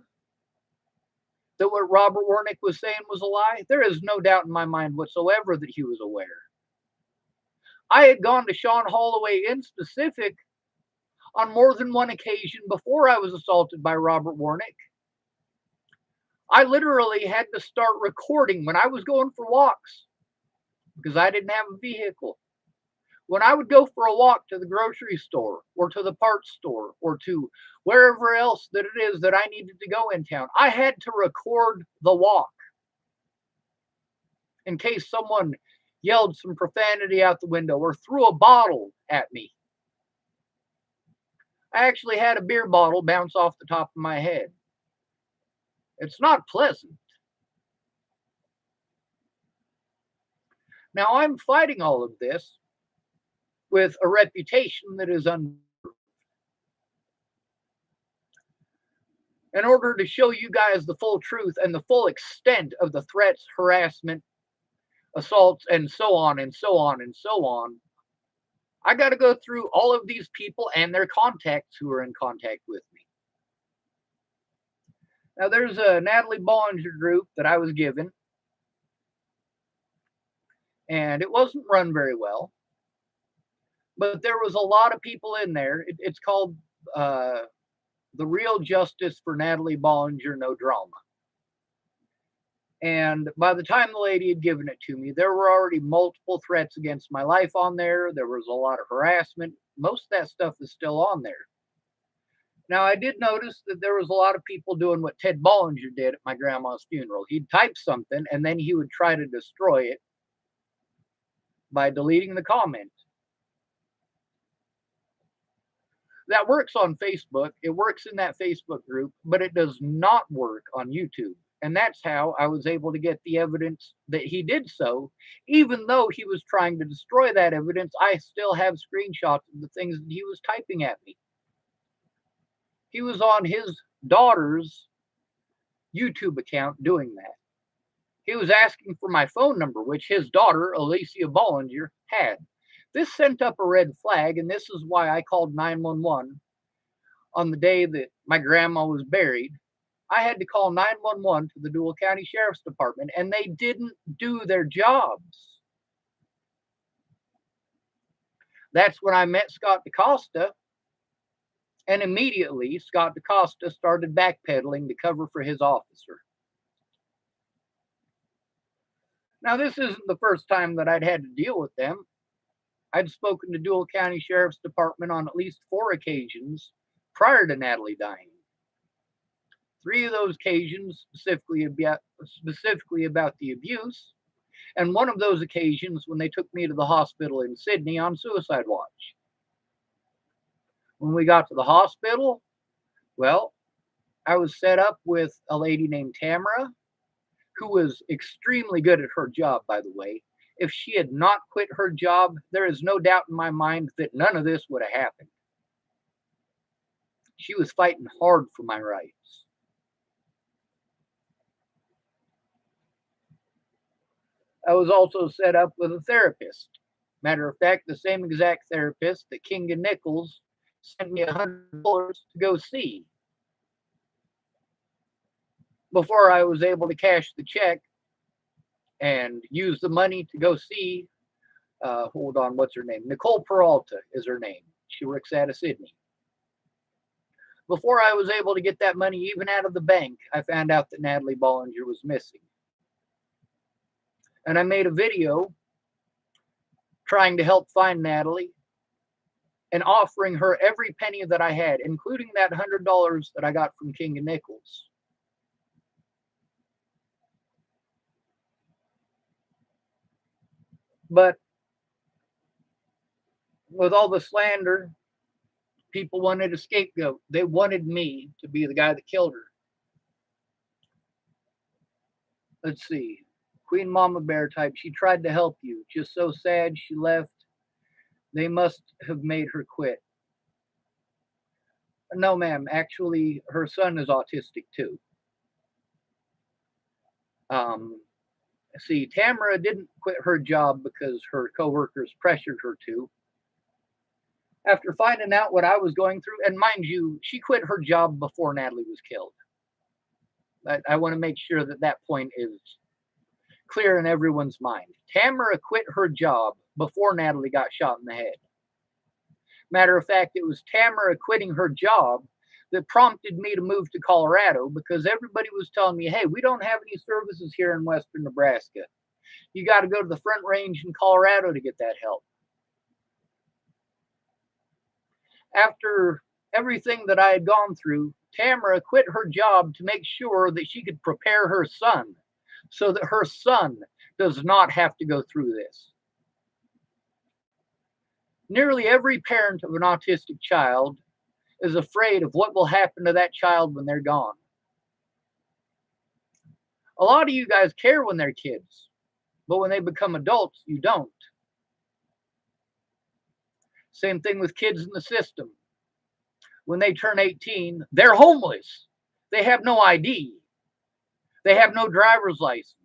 that what Robert Warnick was saying was a lie? There is no doubt in my mind whatsoever that he was aware. I had gone to Sean Holloway in specific on more than one occasion before I was assaulted by Robert Warnick. I literally had to start recording when I was going for walks. because I didn't have a vehicle. When I would go for a walk to the grocery store or to the parts store or to wherever else that it is that I needed to go in town, I had to record the walk in case someone yelled some profanity out the window or threw a bottle at me. I actually had a beer bottle bounce off the top of my head. It's not pleasant. Now I'm fighting all of this with a reputation that is in order to show you guys the full truth and the full extent of the threats, harassment, assaults, and so on and so on and so on. I got to go through all of these people and their contacts who are in contact with me. Now, there's a Natalie Bollinger group that I was given, and it wasn't run very well, but there was a lot of people in there. It's called The Real Justice for Natalie Bollinger, No Drama. And by the time the lady had given it to me, there were already multiple threats against my life on there. There was a lot of harassment. Most of that stuff is still on there. Now, I did notice that there was a lot of people doing what Ted Bollinger did at my grandma's funeral. He'd type something and then he would try to destroy it by deleting the comment. That works on Facebook. It works in that Facebook group, but it does not work on YouTube. And that's how I was able to get the evidence that he did so. Even though he was trying to destroy that evidence, I still have screenshots of the things that he was typing at me. He was on his daughter's YouTube account doing that. He was asking for my phone number, which his daughter, Alicia Bollinger, had. This sent up a red flag, and this is why I called 911 on the day that my grandma was buried. I had to call 911 to the Dual County Sheriff's Department, and they didn't do their jobs. That's when I met Scott DaCosta, and immediately Scott DaCosta started backpedaling to cover for his officer. Now, this isn't the first time that I'd had to deal with them. I'd spoken to Dual County Sheriff's Department on at least 4 occasions prior to Natalie dying. 3 of those occasions specifically about the abuse, and one of those occasions when they took me to the hospital in Sydney on suicide watch. When we got to the hospital, well, I was set up with a lady named Tamara, who was extremely good at her job, by the way. If she had not quit her job, there is no doubt in my mind that none of this would have happened. She was fighting hard for my rights. I was also set up with a therapist. Matter of fact, the same exact therapist that King and Nichols sent me $100 to go see. Before I was able to cash the check and use the money to go see, hold on, what's her name? Nicole Peralta is her name. She works out of Sydney. Before I was able to get that money even out of the bank, I found out that Natalie Bollinger was missing. And I made a video trying to help find Natalie and offering her every penny that I had, including that $100 that I got from King and Nichols. But with all the slander, people wanted a scapegoat. They wanted me to be the guy that killed her. Let's see. Queen Mama Bear type. She tried to help you. Just so sad she left. They must have made her quit. No, ma'am. Actually, her son is autistic too. See, Tamara didn't quit her job because her coworkers pressured her to. After finding out what I was going through, and mind you, she quit her job before Natalie was killed. I want to make sure that that point is clear in everyone's mind. Tamara quit her job before Natalie got shot in the head. Matter of fact, it was Tamara quitting her job that prompted me to move to Colorado because everybody was telling me, hey, we don't have any services here in Western Nebraska. You got to go to the Front Range in Colorado to get that help. After everything that I had gone through, Tamara quit her job to make sure that she could prepare her son so that her son does not have to go through this. Nearly every parent of an autistic child is afraid of what will happen to that child when they're gone. A lot of you guys care when they're kids, but when they become adults, you don't. Same thing with kids in the system. When they turn 18, they're homeless. They have no ID. They have no driver's license.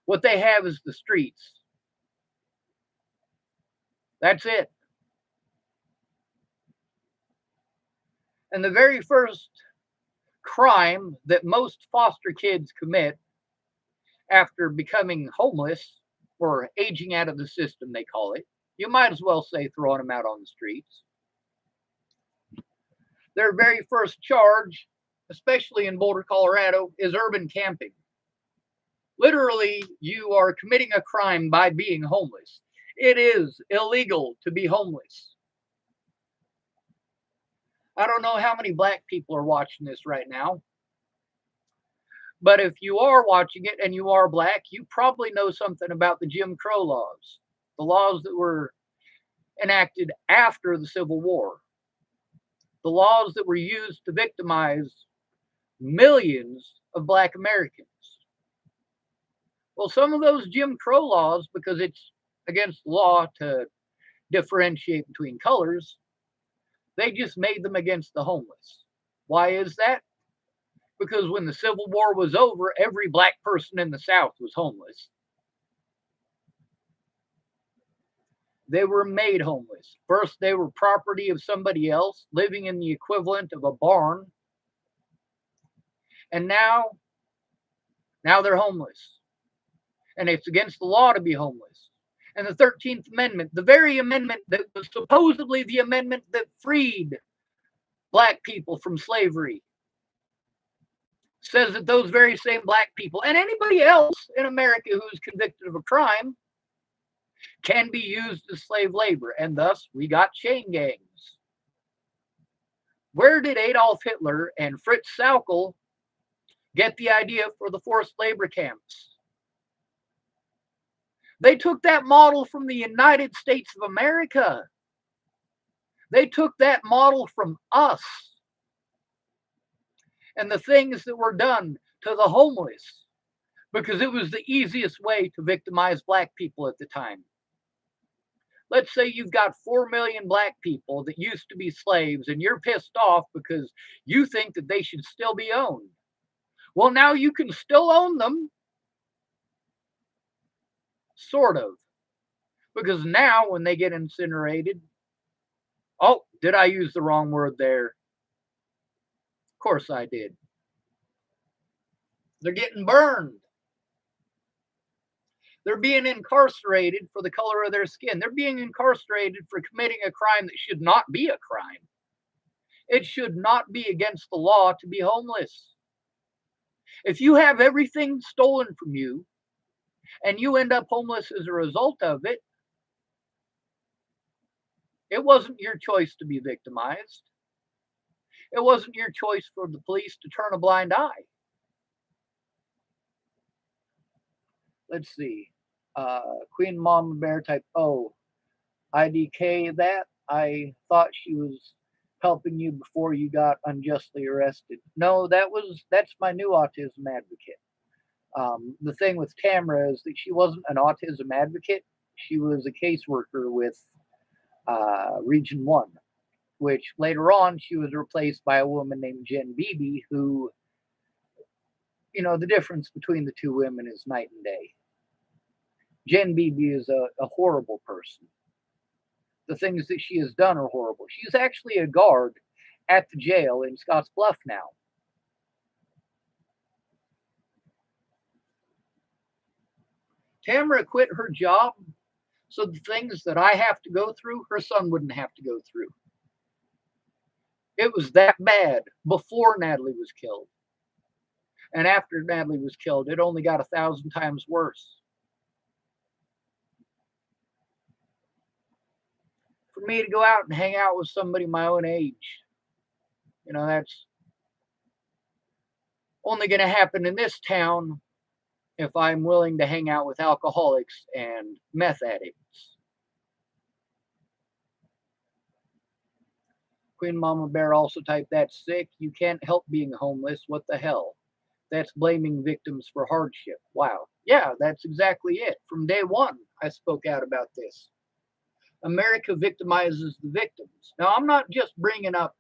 What they have is the streets. That's it. And the very first crime that most foster kids commit after becoming homeless or aging out of the system, they call it. You might as well say throwing them out on the streets. Their very first charge, especially in Boulder, Colorado, is urban camping. Literally, you are committing a crime by being homeless. It is illegal to be homeless. I don't know how many black people are watching this right now, but if you are watching it and you are black, you probably know something about the Jim Crow laws, the laws that were enacted after the Civil War, the laws that were used to victimize millions of black Americans. Well, some of those Jim Crow laws, because it's against the law to differentiate between colors, they just made them against the homeless. Why is that? Because when the Civil War was over, every black person in the South was homeless. They were made homeless. First, they were property of somebody else, living in the equivalent of a barn. And now they're homeless. And it's against the law to be homeless. And the 13th Amendment, the very amendment that was supposedly the amendment that freed black people from slavery, says that those very same black people and anybody else in America who is convicted of a crime can be used as slave labor. And thus, we got chain gangs. Where did Adolf Hitler and Fritz Sauckel get the idea for the forced labor camps? They took that model from the United States of America. They took that model from us. And the things that were done to the homeless, because it was the easiest way to victimize black people at the time. Let's say you've got 4 million black people that used to be slaves and you're pissed off because you think that they should still be owned. Well, now you can still own them. Sort of. Because now when they get incinerated, oh, did I use the wrong word there? Of course I did. They're getting burned. They're being incarcerated for the color of their skin. They're being incarcerated for committing a crime that should not be a crime. It should not be against the law to be homeless. If you have everything stolen from you and you end up homeless as a result of it, it wasn't your choice to be victimized. It wasn't your choice for the police to turn a blind eye. Let's see. Queen Mama Bear type O. IDK that. I thought she was helping you before you got unjustly arrested. No, that's my new autism advocate. The thing with Tamara is that she wasn't an autism advocate. She was a caseworker with Region 1, which later on she was replaced by a woman named Jen Beebe, who, the difference between the two women is night and day. Jen Beebe is a horrible person. The things that she has done are horrible. She's actually a guard at the jail in Scottsbluff now. Tamara quit her job so the things that I have to go through, her son wouldn't have to go through. It was that bad before Natalie was killed. And after Natalie was killed, it only got 1,000 times worse. for me to go out and hang out with somebody my own age. That's only going to happen in this town if I'm willing to hang out with alcoholics and meth addicts. Queen Mama Bear also typed, "That's sick. You can't help being homeless. What the hell? That's blaming victims for hardship." Wow. Yeah, that's exactly it. From day one, I spoke out about this. America victimizes the victims. Now, I'm not just bringing up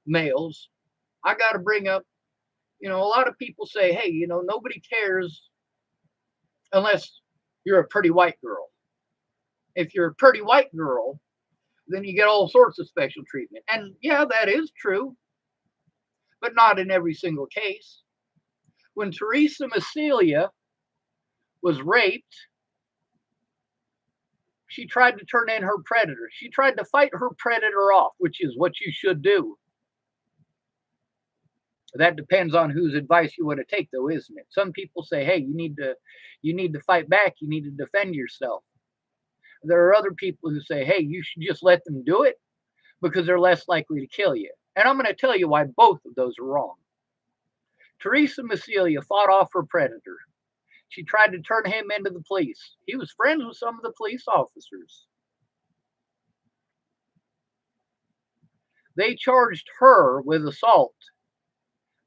males. I got to bring up, a lot of people say, hey, nobody cares unless you're a pretty white girl. If you're a pretty white girl, then you get all sorts of special treatment. And yeah, that is true, but not in every single case. When Teresa Massilia was raped, she tried to turn in her predator. She tried to fight her predator off, which is what you should do. That depends on whose advice you want to take, though, isn't it? Some people say, hey, you need to fight back. You need to defend yourself. There are other people who say, hey, you should just let them do it because they're less likely to kill you. And I'm going to tell you why both of those are wrong. Teresa Massilia fought off her predator. She tried to turn him into the police. He was friends with some of the police officers. They charged her with assault,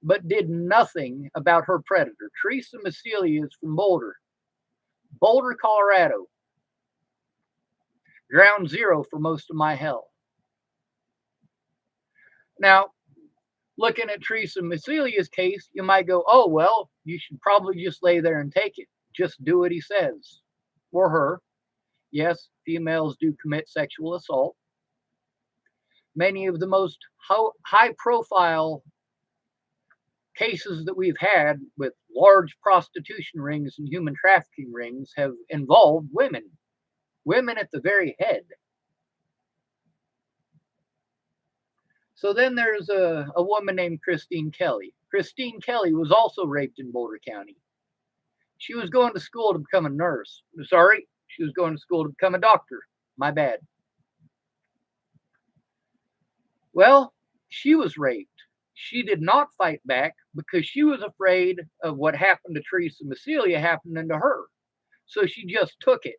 but did nothing about her predator. Teresa Massilia is from Boulder, Colorado. Ground zero for most of my hell. Now, looking at Teresa Massilia's case, you might go, oh, well, you should probably just lay there and take it. Just do what he says. Or her. Yes, females do commit sexual assault. Many of the most high-profile cases that we've had with large prostitution rings and human trafficking rings have involved women. Women at the very head. So then there's a woman named Christine Kelly. Christine Kelly was also raped in Boulder County. She was going to school to become a nurse. Sorry, she was going to school to become a doctor. My bad. Well, she was raped. She did not fight back because she was afraid of what happened to Teresa Massilia happening to her. So she just took it.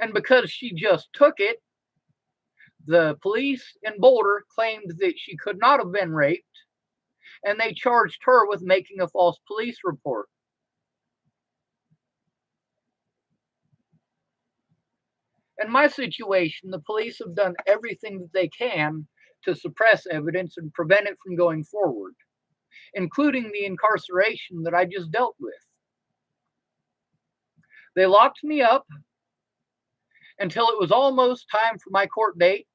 And because she just took it, the police in Boulder claimed that she could not have been raped, and they charged her with making a false police report. In my situation, the police have done everything that they can to suppress evidence and prevent it from going forward, including the incarceration that I just dealt with. They locked me up until it was almost time for my court date,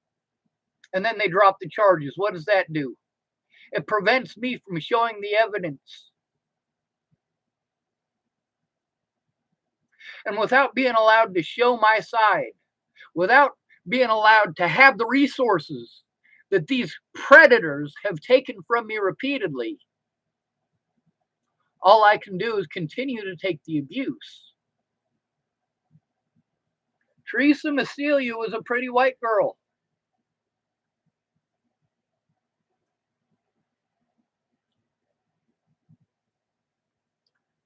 and then they dropped the charges. What does that do? It prevents me from showing the evidence. And without being allowed to show my side, without being allowed to have the resources that these predators have taken from me repeatedly, all I can do is continue to take the abuse. Teresa Massilia was a pretty white girl.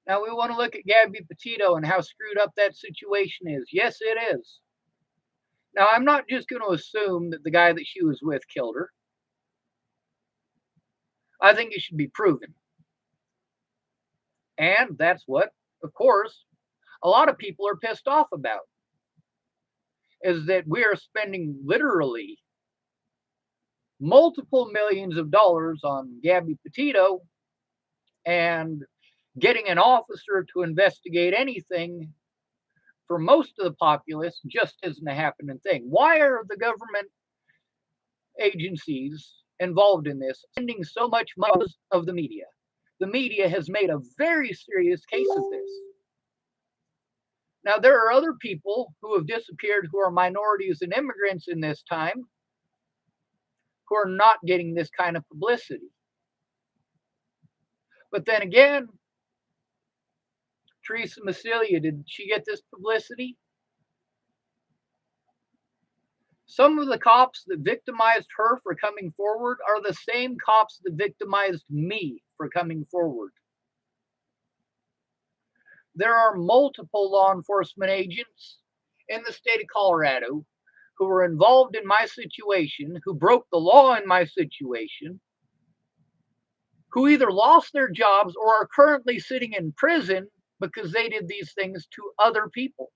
Now we want to look at Gabby Petito and how screwed up that situation is. Yes, it is. Now, I'm not just going to assume that the guy that she was with killed her. I think it should be proven. And that's what, of course, a lot of people are pissed off about, is that we are spending literally multiple millions of dollars on Gabby Petito, and getting an officer to investigate anything for most of the populace just isn't a happening thing. Why are the government agencies involved in this spending so much money of the media? The media has made a very serious case of this. Now, there are other people who have disappeared who are minorities and immigrants in this time who are not getting this kind of publicity. But then again, Teresa Massilia, did she get this publicity? Some of the cops that victimized her for coming forward are the same cops that victimized me for coming forward. There are multiple law enforcement agents in the state of Colorado who were involved in my situation, who broke the law in my situation, who either lost their jobs or are currently sitting in prison because they did these things to other people.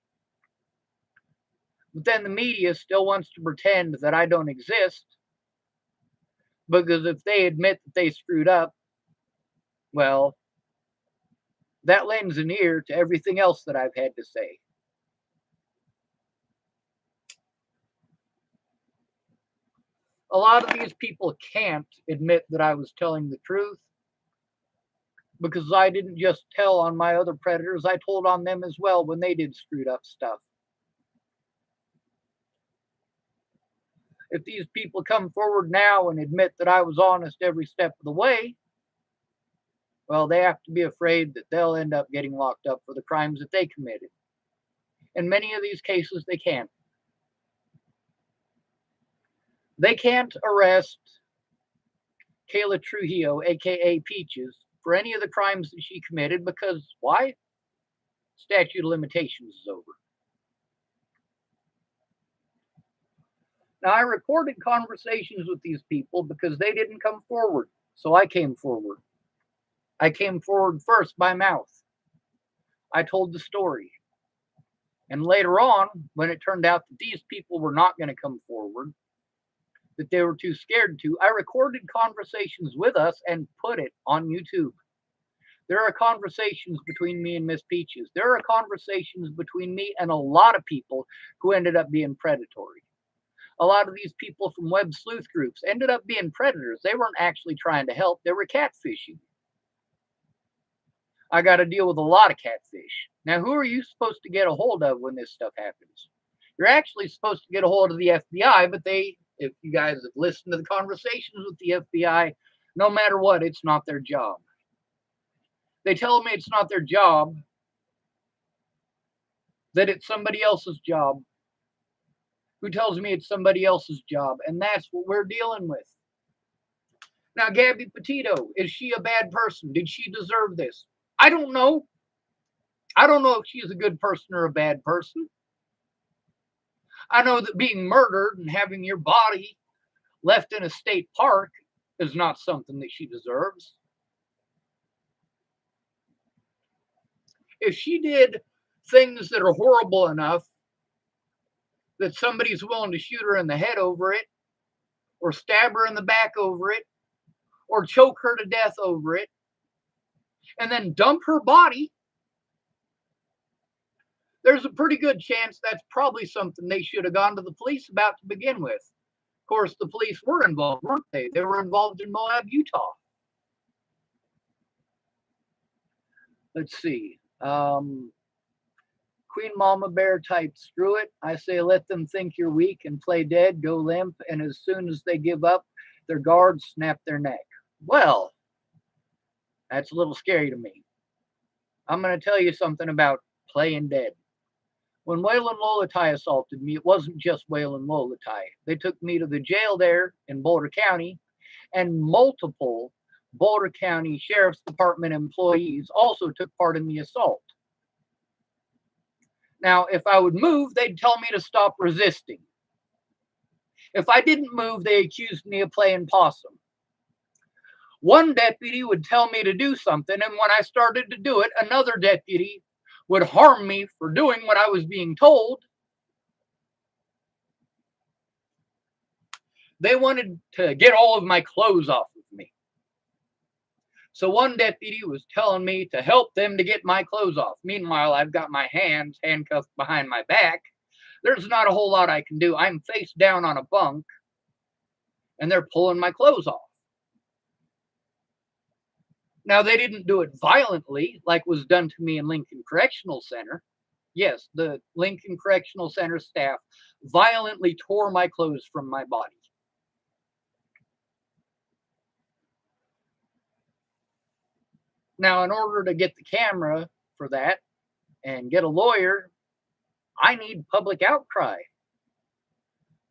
But then the media still wants to pretend that I don't exist, because if they admit that they screwed up, well, that lends an ear to everything else that I've had to say. A lot of these people can't admit that I was telling the truth, because I didn't just tell on my other predators, I told on them as well when they did screwed up stuff. If these people come forward now and admit that I was honest every step of the way, well, they have to be afraid that they'll end up getting locked up for the crimes that they committed. In many of these cases, they can't. They can't arrest Kayla Trujillo, aka Peaches, for any of the crimes that she committed, because why? Statute of limitations is over. Now, I recorded conversations with these people because they didn't come forward, so I came forward. I came forward first by mouth. I told the story. And later on, when it turned out that these people were not going to come forward, that they were too scared to, I recorded conversations with us and put it on YouTube. There are conversations between me and Miss Peaches. There are conversations between me and a lot of people who ended up being predatory. A lot of these people from web sleuth groups ended up being predators. They weren't actually trying to help, they were catfishing. I got to deal with a lot of catfish. Now, who are you supposed to get a hold of when this stuff happens? You're actually supposed to get a hold of the FBI, but if you guys have listened to the conversations with the FBI, no matter what, it's not their job. They tell me it's not their job, that it's somebody else's job. Who tells me it's somebody else's job? And that's what we're dealing with. Now, Gabby Petito, is she a bad person? Did she deserve this? I don't know. I don't know if she's a good person or a bad person. I know that being murdered and having your body left in a state park is not something that she deserves. If she did things that are horrible enough that somebody's willing to shoot her in the head over it, or stab her in the back over it, or choke her to death over it, and then dump her body, there's a pretty good chance that's probably something they should have gone to the police about to begin with. Of course, the police were involved, weren't they? They were involved in Moab, Utah. Let's see. Queen Mama Bear typed, screw it. I say let them think you're weak and play dead, go limp, and as soon as they give up, their guards snap their neck. Well, that's a little scary to me. I'm going to tell you something about playing dead. When Waylon Lolatai assaulted me, it wasn't just Waylon Lolatai. They took me to the jail there in Boulder County, and multiple Boulder County Sheriff's Department employees also took part in the assault. Now, if I would move, they'd tell me to stop resisting. If I didn't move, they accused me of playing possum. One deputy would tell me to do something, and when I started to do it, another deputy would harm me for doing what I was being told. They wanted to get all of my clothes off of me. So one deputy was telling me to help them to get my clothes off. Meanwhile, I've got my hands handcuffed behind my back. There's not a whole lot I can do. I'm face down on a bunk, and they're pulling my clothes off. Now, they didn't do it violently like was done to me in Lincoln Correctional Center. Yes, the Lincoln Correctional Center staff violently tore my clothes from my body. Now, in order to get the camera for that and get a lawyer, I need public outcry.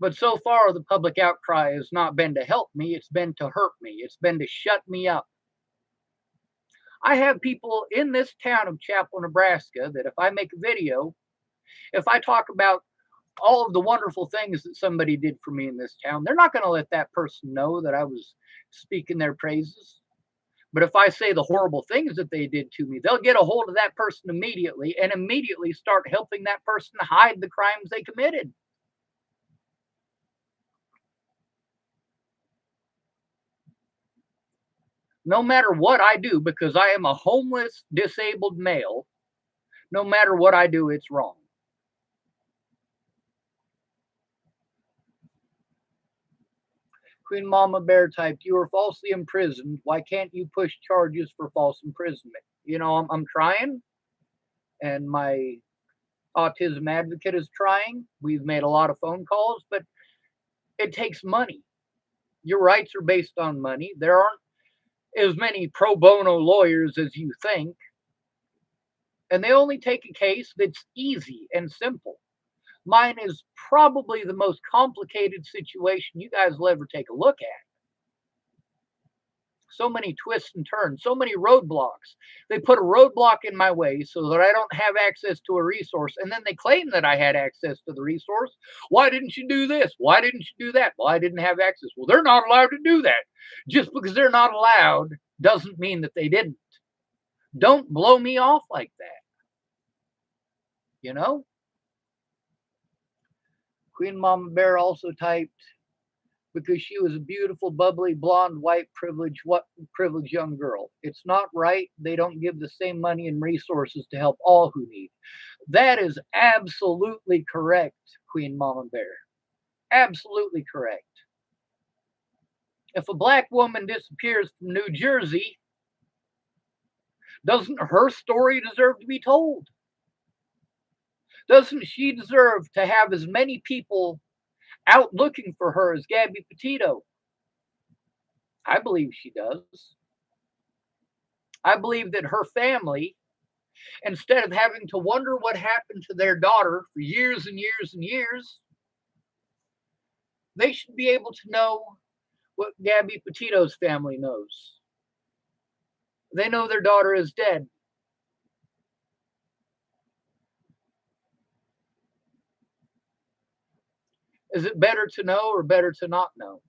But so far, the public outcry has not been to help me, it's been to hurt me, it's been to shut me up. I have people in this town of Chapel, Nebraska, that if I make a video, if I talk about all of the wonderful things that somebody did for me in this town, they're not going to let that person know that I was speaking their praises. But if I say the horrible things that they did to me, they'll get a hold of that person immediately and immediately start helping that person hide the crimes they committed. No matter what I do, because I am a homeless, disabled male, no matter what I do, it's wrong. Queen Mama Bear typed, "You were falsely imprisoned. Why can't you push charges for false imprisonment?" I'm trying, and my autism advocate is trying. We've made a lot of phone calls, but it takes money. Your rights are based on money. There aren't as many pro bono lawyers as you think, and they only take a case that's easy and simple. Mine is probably the most complicated situation you guys will ever take a look at. So many twists and turns, so many roadblocks. They put a roadblock in my way so that I don't have access to a resource, and then they claim that I had access to the resource. Why didn't you do this? Why didn't you do that? Well, I didn't have access. Well, they're not allowed to do that. Just because they're not allowed doesn't mean that they didn't. Don't blow me off like that. You know? Queen Mama Bear also typed, because she was a beautiful, bubbly, blonde, white, privileged young girl. It's not right. They don't give the same money and resources to help all who need. That is absolutely correct, Queen Mama Bear. Absolutely correct. If a black woman disappears from New Jersey, doesn't her story deserve to be told? Doesn't she deserve to have as many people out looking for her as Gabby Petito? I believe she does. I believe that her family, instead of having to wonder what happened to their daughter for years and years and years, they should be able to know what Gabby Petito's family knows. They know their daughter is dead. Is it better to know or better to not know?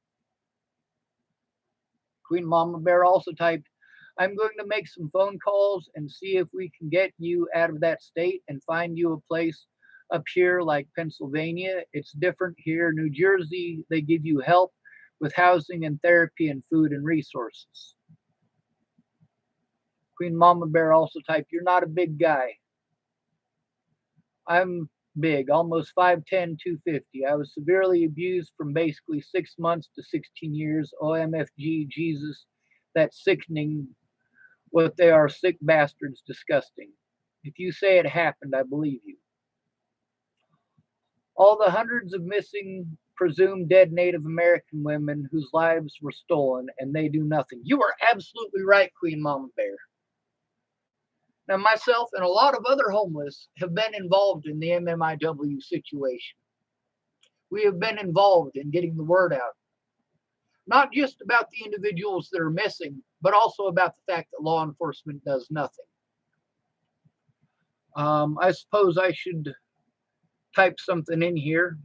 Queen Mama Bear also typed, "I'm going to make some phone calls and see if we can get you out of that state and find you a place up here like Pennsylvania. It's different here. New Jersey, they give you help with housing and therapy and food and resources." Queen Mama Bear also typed, "You're not a big guy." I'm big, almost 5'10", 250. I was severely abused from basically 6 months to 16 years. OMFG, Jesus, that's sickening. What they are, sick bastards, disgusting. If you say it happened, I believe you. All the hundreds of missing, presumed dead Native American women whose lives were stolen and they do nothing. You are absolutely right, Queen Mama Bear. Now, myself and a lot of other homeless have been involved in the MMIW situation. We have been involved in getting the word out, not just about the individuals that are missing, but also about the fact that law enforcement does nothing. I suppose I should type something in here.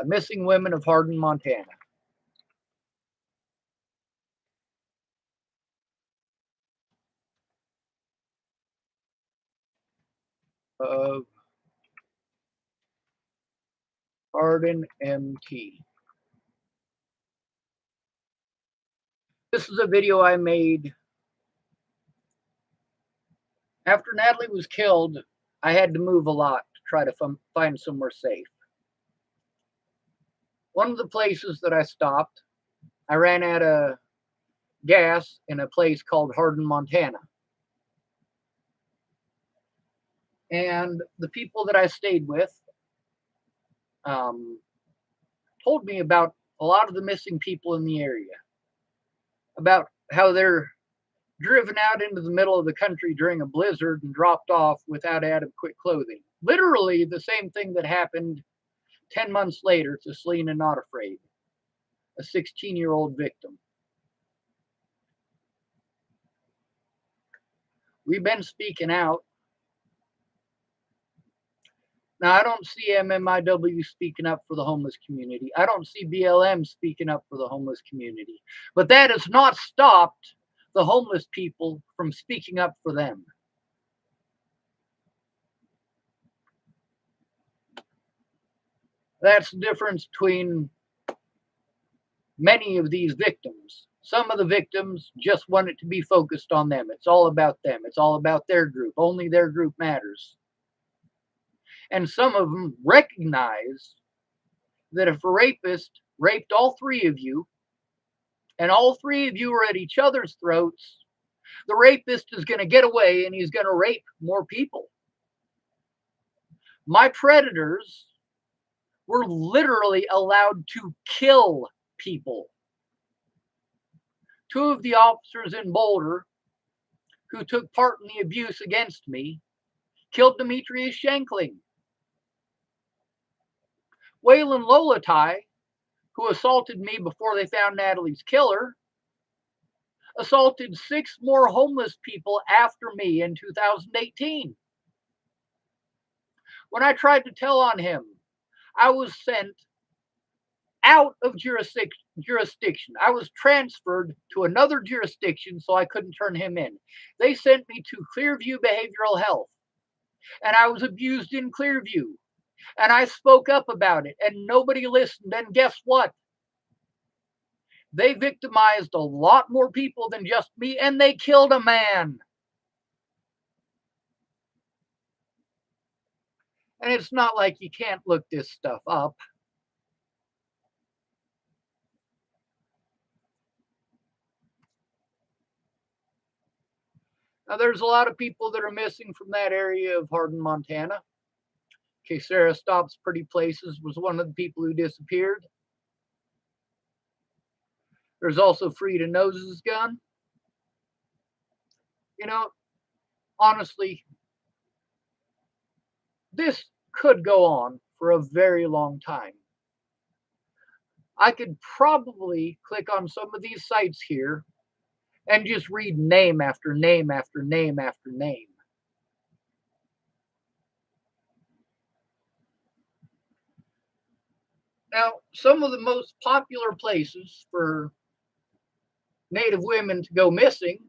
Missing women of Hardin, Montana. Of Hardin, MT. This is a video I made after Natalie was killed. I had to move a lot to try to find somewhere safe. One of the places that I stopped, I ran out of gas in a place called Hardin, Montana. And the people that I stayed with told me about a lot of the missing people in the area, about how they're driven out into the middle of the country during a blizzard and dropped off without adequate clothing. Literally the same thing that happened 10 months later to Selena Not Afraid, a 16-year-old victim. We've been speaking out. Now, I don't see MMIW speaking up for the homeless community. I don't see BLM speaking up for the homeless community. But that has not stopped the homeless people from speaking up for them. That's the difference between many of these victims. Some of the victims just want it to be focused on them. It's all about them. It's all about their group. Only their group matters. And some of them recognize that if a rapist raped all three of you, and all three of you are at each other's throats, the rapist is going to get away and he's going to rape more people. My predators were literally allowed to kill people. Two of the officers in Boulder who took part in the abuse against me killed Demetrius Shankling. Waylon Lolatai, who assaulted me before they found Natalie's killer, assaulted 6 more homeless people after me in 2018. When I tried to tell on him, I was sent out of jurisdiction. I was transferred to another jurisdiction so I couldn't turn him in. They sent me to Clearview Behavioral Health, and I was abused in Clearview. And I spoke up about it, and nobody listened. And guess what? They victimized a lot more people than just me, and they killed a man. And it's not like you can't look this stuff up. Now, there's a lot of people that are missing from that area of Hardin, Montana. Sarah Stops Pretty Places was one of the people who disappeared. There's also Frida Nose's gun. You know, honestly, this could go on for a very long time. I could probably click on some of these sites here and just read name after name after name after name. Now, some of the most popular places for Native women to go missing,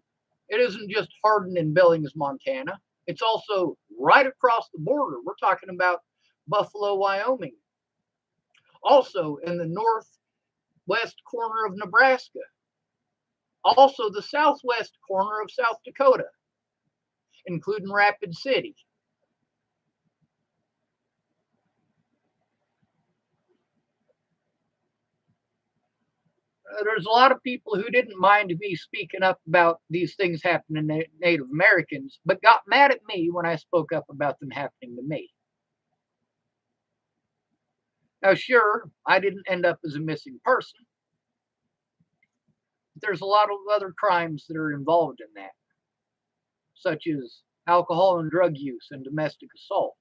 it isn't just Hardin and Billings, Montana. It's also right across the border. We're talking about Buffalo, Wyoming. Also in the northwest corner of Nebraska. Also the southwest corner of South Dakota, including Rapid City. There's a lot of people who didn't mind me speaking up about these things happening to Native Americans, but got mad at me when I spoke up about them happening to me. Now, sure, I didn't end up as a missing person. But there's a lot of other crimes that are involved in that, such as alcohol and drug use and domestic assault.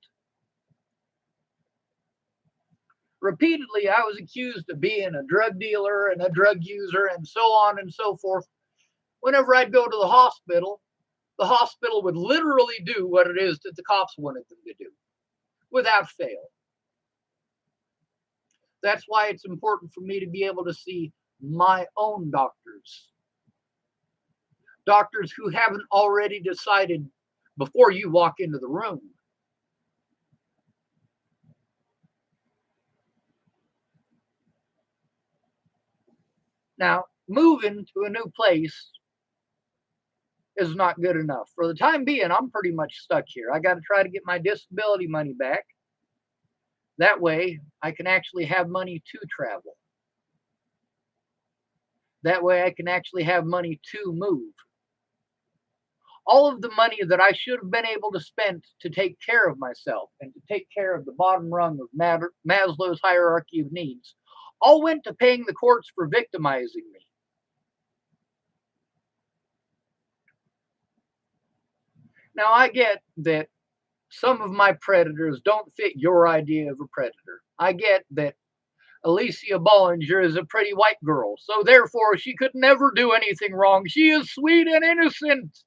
Repeatedly, I was accused of being a drug dealer and a drug user and so on and so forth. Whenever I'd go to the hospital would literally do what it is that the cops wanted them to do without fail. That's why it's important for me to be able to see my own doctors. Doctors who haven't already decided before you walk into the room. Now, moving to a new place is not good enough. For the time being, I'm pretty much stuck here. I got to try to get my disability money back. That way, I can actually have money to travel. That way, I can actually have money to move. All of the money that I should have been able to spend to take care of myself and to take care of the bottom rung of Maslow's hierarchy of needs all went to paying the courts for victimizing me. Now, I get that Some of my predators don't fit your idea of a predator. I get that Alicia Bollinger is a pretty white girl, so therefore she could never do anything wrong. She is sweet and innocent.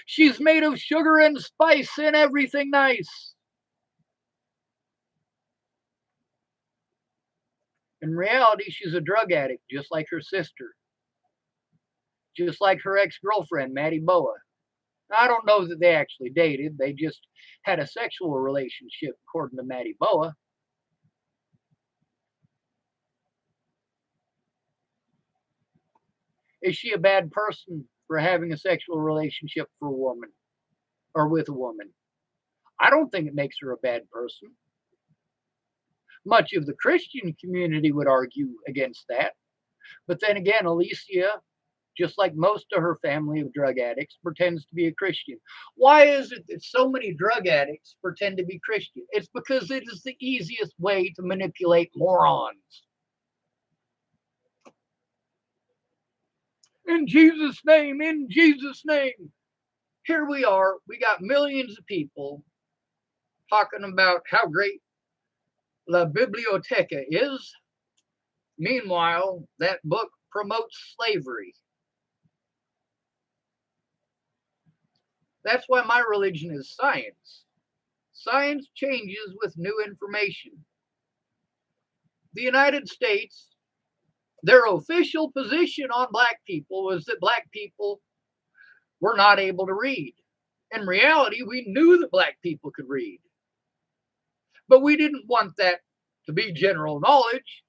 She's made of sugar and spice and everything nice. In reality, she's a drug addict, just like her sister, just like her ex-girlfriend, Maddie Boa. I don't know that they actually dated. They just had a sexual relationship, according to Maddie Boa. Is she a bad person for having a sexual relationship for a woman or with a woman? I don't think it makes her a bad person. Much of the Christian community would argue against that. But then again, Alicia, just like most of her family of drug addicts, pretends to be a Christian. Why is it that so many drug addicts pretend to be Christian? It's because it is the easiest way to manipulate morons. In Jesus' name, in Jesus' name. Here we are. We got millions of people talking about how great La Biblioteca is. Meanwhile, that book promotes slavery. That's why my religion is science. Science changes with new information. The United States, their official position on black people was that black people were not able to read. In reality, we knew that black people could read. But we didn't want that to be general knowledge.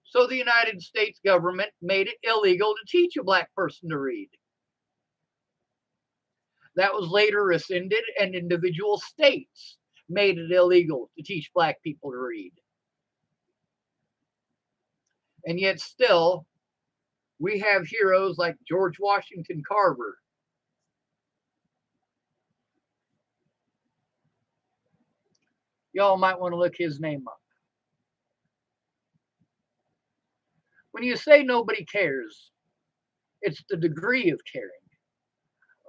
So the United States government made it illegal to teach a black person to read. That was later rescinded, and individual states made it illegal to teach black people to read. And yet still, we have heroes like George Washington Carver. Y'all might want to look his name up. When you say nobody cares, it's the degree of caring.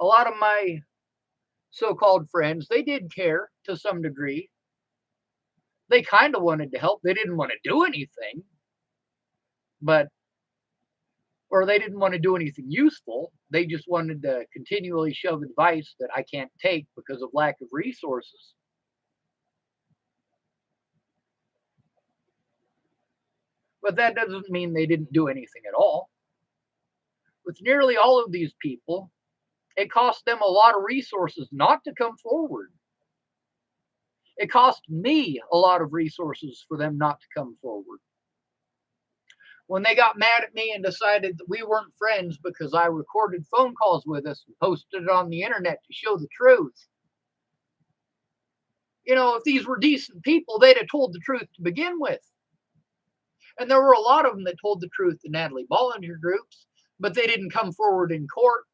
A lot of my so-called friends, they did care to some degree. They kind of wanted to help. They didn't want to do anything, but or they didn't want to do anything useful. They just wanted to continually shove advice that I can't take because of lack of resources. But that doesn't mean they didn't do anything at all. With nearly all of these people, it cost them a lot of resources not to come forward. It cost me a lot of resources for them not to come forward. When they got mad at me and decided that we weren't friends because I recorded phone calls with us and posted it on the internet to show the truth. You know, if these were decent people, they'd have told the truth to begin with. And there were a lot of them that told the truth to Natalie Bollinger groups, but they didn't come forward in court.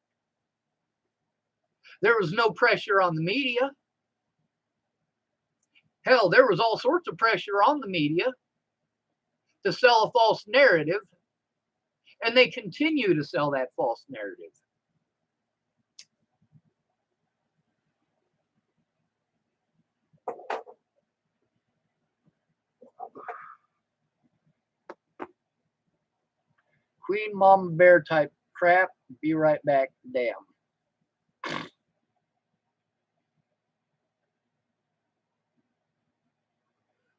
There was no pressure on the media. Hell, there was all sorts of pressure on the media to sell a false narrative, and they continue to sell that false narrative. Queen Mama Bear type crap. Be right back. Damn.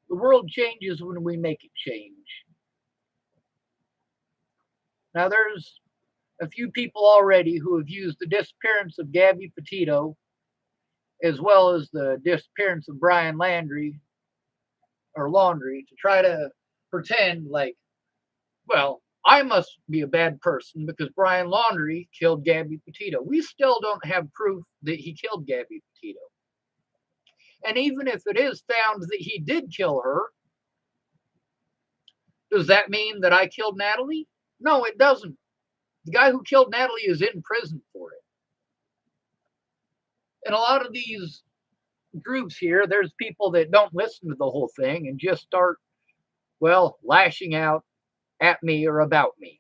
The world changes when we make it change. Now, there's a few people already who have used the disappearance of Gabby Petito as well as the disappearance of Brian Landry or Laundry to try to pretend like, well, I must be a bad person because Brian Laundry killed Gabby Petito. We still don't have proof that he killed Gabby Petito. And even if it is found that he did kill her, does that mean that I killed Natalie? No, it doesn't. The guy who killed Natalie is in prison for it. And a lot of these groups here, there's people that don't listen to the whole thing and just start, well, lashing out at me or about me.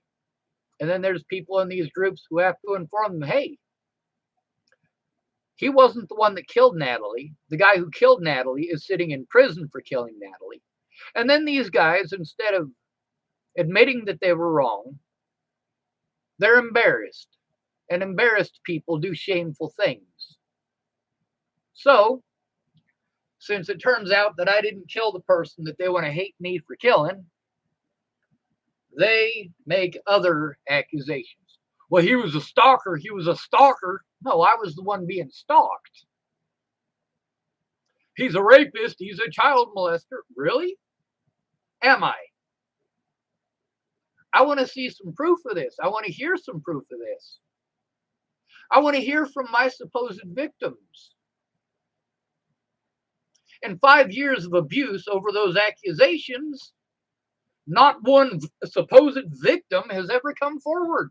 And then there's people in these groups who have to inform them, hey, He wasn't the one that killed Natalie. The guy who killed Natalie is sitting in prison for killing Natalie. And then these guys, instead of admitting that they were wrong, they're embarrassed. And embarrassed people do shameful things. So, since it turns out that I didn't kill the person that they want to hate me for killing, they make other accusations. Well, he was a stalker. He was a stalker. No, I was the one being stalked. He's a rapist. He's a child molester. Really? Am I? I want to see some proof of this. I want to hear some proof of this. I want to hear from my supposed victims. In 5 years of abuse over those accusations, not one supposed victim has ever come forward.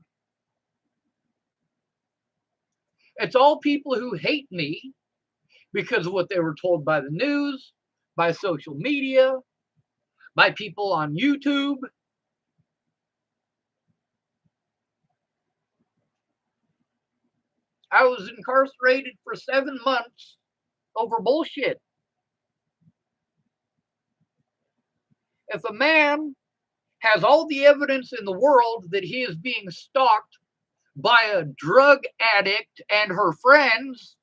It's all people who hate me because of what they were told by the news, by social media, by people on YouTube. I was incarcerated for 7 months over bullshit. If a man has all the evidence in the world that he is being stalked by a drug addict and her friends,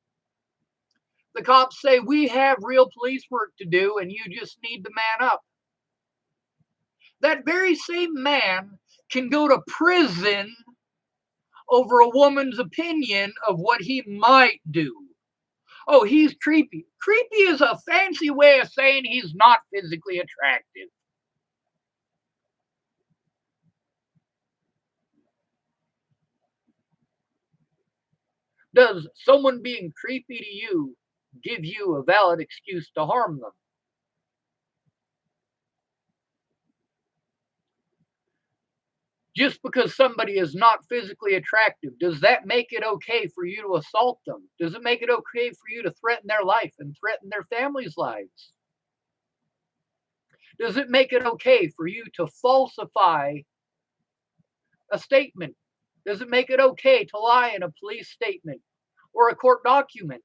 the cops say, we have real police work to do and you just need to man up. That very same man can go to prison over a woman's opinion of what he might do. Oh, he's creepy. Creepy is a fancy way of saying he's not physically attractive. Does someone being creepy to you give you a valid excuse to harm them? Just because somebody is not physically attractive, does that make it okay for you to assault them? Does it make it okay for you to threaten their life and threaten their families' lives? Does it make it okay for you to falsify a statement? Does it make it okay to lie in a police statement or a court document?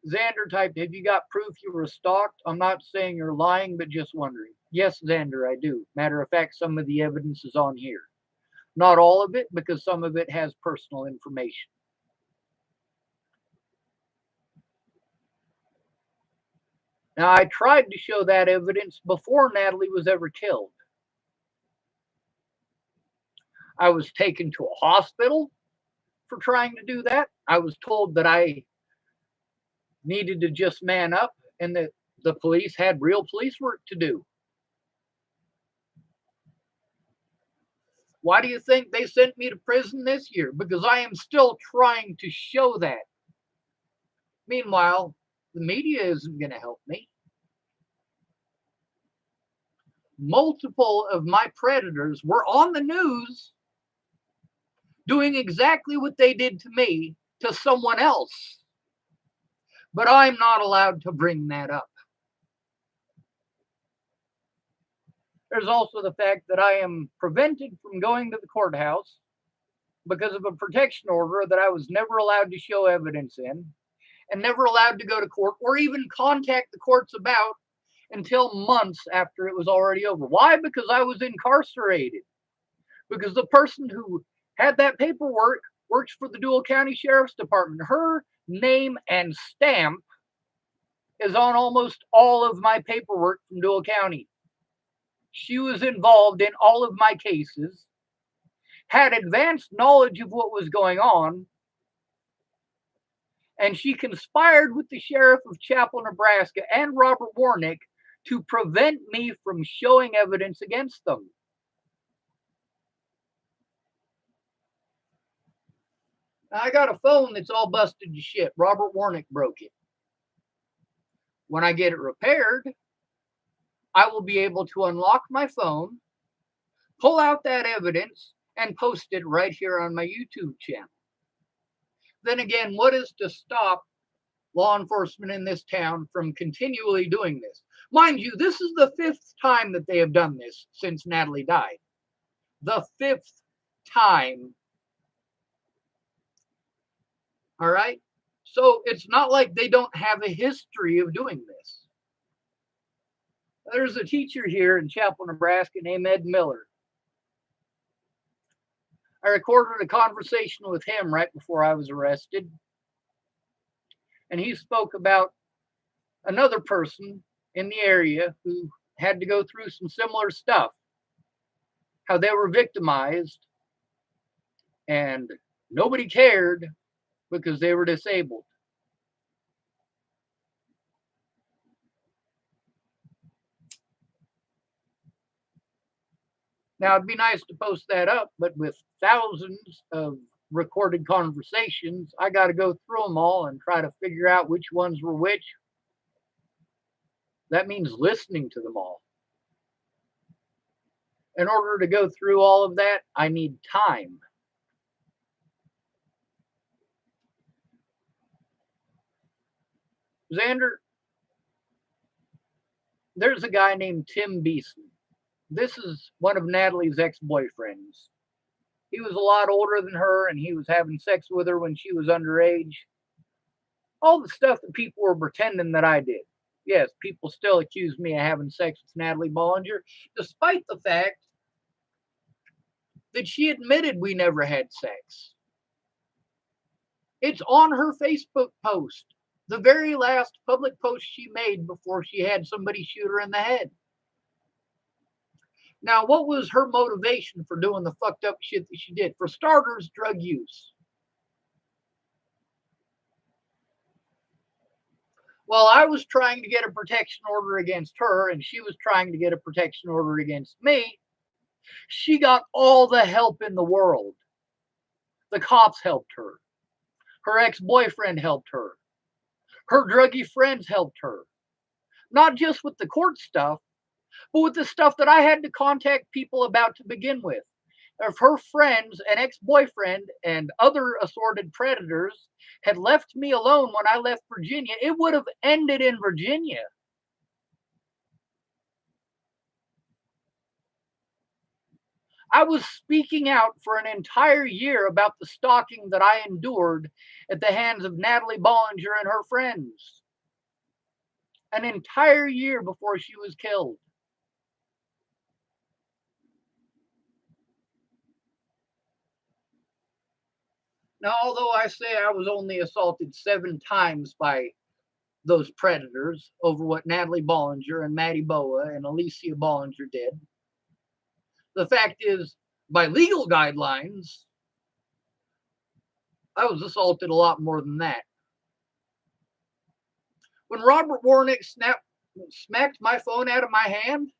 Xander typed, have you got proof you were stalked? I'm not saying you're lying, but just wondering. Yes, Xander, I do. Matter of fact, some of the evidence is on here. Not all of it, because some of it has personal information. Now, I tried to show that evidence before Natalie was ever killed. I was taken to a hospital for trying to do that. I was told that I needed to just man up and that the police had real police work to do. Why do you think they sent me to prison this year? Because I am still trying to show that. Meanwhile, the media isn't going to help me. Multiple of my predators were on the news doing exactly what they did to me to someone else. But I'm not allowed to bring that up. There's also the fact that I am prevented from going to the courthouse because of a protection order that I was never allowed to show evidence in and never allowed to go to court or even contact the courts about until months after it was already over. Why? Because I was incarcerated. Because the person who had that paperwork works for the Dual County Sheriff's Department. Her name and stamp is on almost all of my paperwork from Dual County. She was involved in all of my cases, had advanced knowledge of what was going on, and she conspired with the sheriff of Chapel, Nebraska, and Robert Warnick to prevent me from showing evidence against them. Now, I got a phone that's all busted to shit. Robert Warnick broke it. When I get it repaired, I will be able to unlock my phone, pull out that evidence, and post it right here on my YouTube channel. Then again, what is to stop law enforcement in this town from continually doing this? Mind you, this is the 5th time that they have done this since Natalie died. The 5th time. All right. So it's not like they don't have a history of doing this. There's a teacher here in Chapel, Nebraska named Ed Miller. I recorded a conversation with him right before I was arrested. And he spoke about another person in the area who had to go through some similar stuff, how they were victimized and nobody cared because they were disabled. Now, it'd be nice to post that up, but with thousands of recorded conversations, I got to go through them all and try to figure out which ones were which. That means listening to them all. In order to go through all of that, I need time. Xander, there's a guy named Tim Beeson. This is one of Natalie's ex-boyfriends. He was a lot older than her, and he was having sex with her when she was underage. All the stuff that people were pretending that I did. Yes, people still accuse me of having sex with Natalie Bollinger, despite the fact that she admitted we never had sex. It's on her Facebook post, the very last public post she made before she had somebody shoot her in the head. Now, what was her motivation for doing the fucked up shit that she did? For starters, drug use. While I was trying to get a protection order against her and she was trying to get a protection order against me, she got all the help in the world. The cops helped her. Her ex-boyfriend helped her. Her druggy friends helped her. Not just with the court stuff, but with the stuff that I had to contact people about to begin with. If her friends and ex-boyfriend and other assorted predators had left me alone when I left Virginia, it would have ended in Virginia. I was speaking out for an entire year about the stalking that I endured at the hands of Natalie Bollinger and her friends. An entire year before she was killed. Now, although I say I was only assaulted 7 times by those predators over what Natalie Bollinger and Maddie Boa and Alicia Bollinger did, the fact is, by legal guidelines, I was assaulted a lot more than that. When Robert Warnick smacked my phone out of my hand,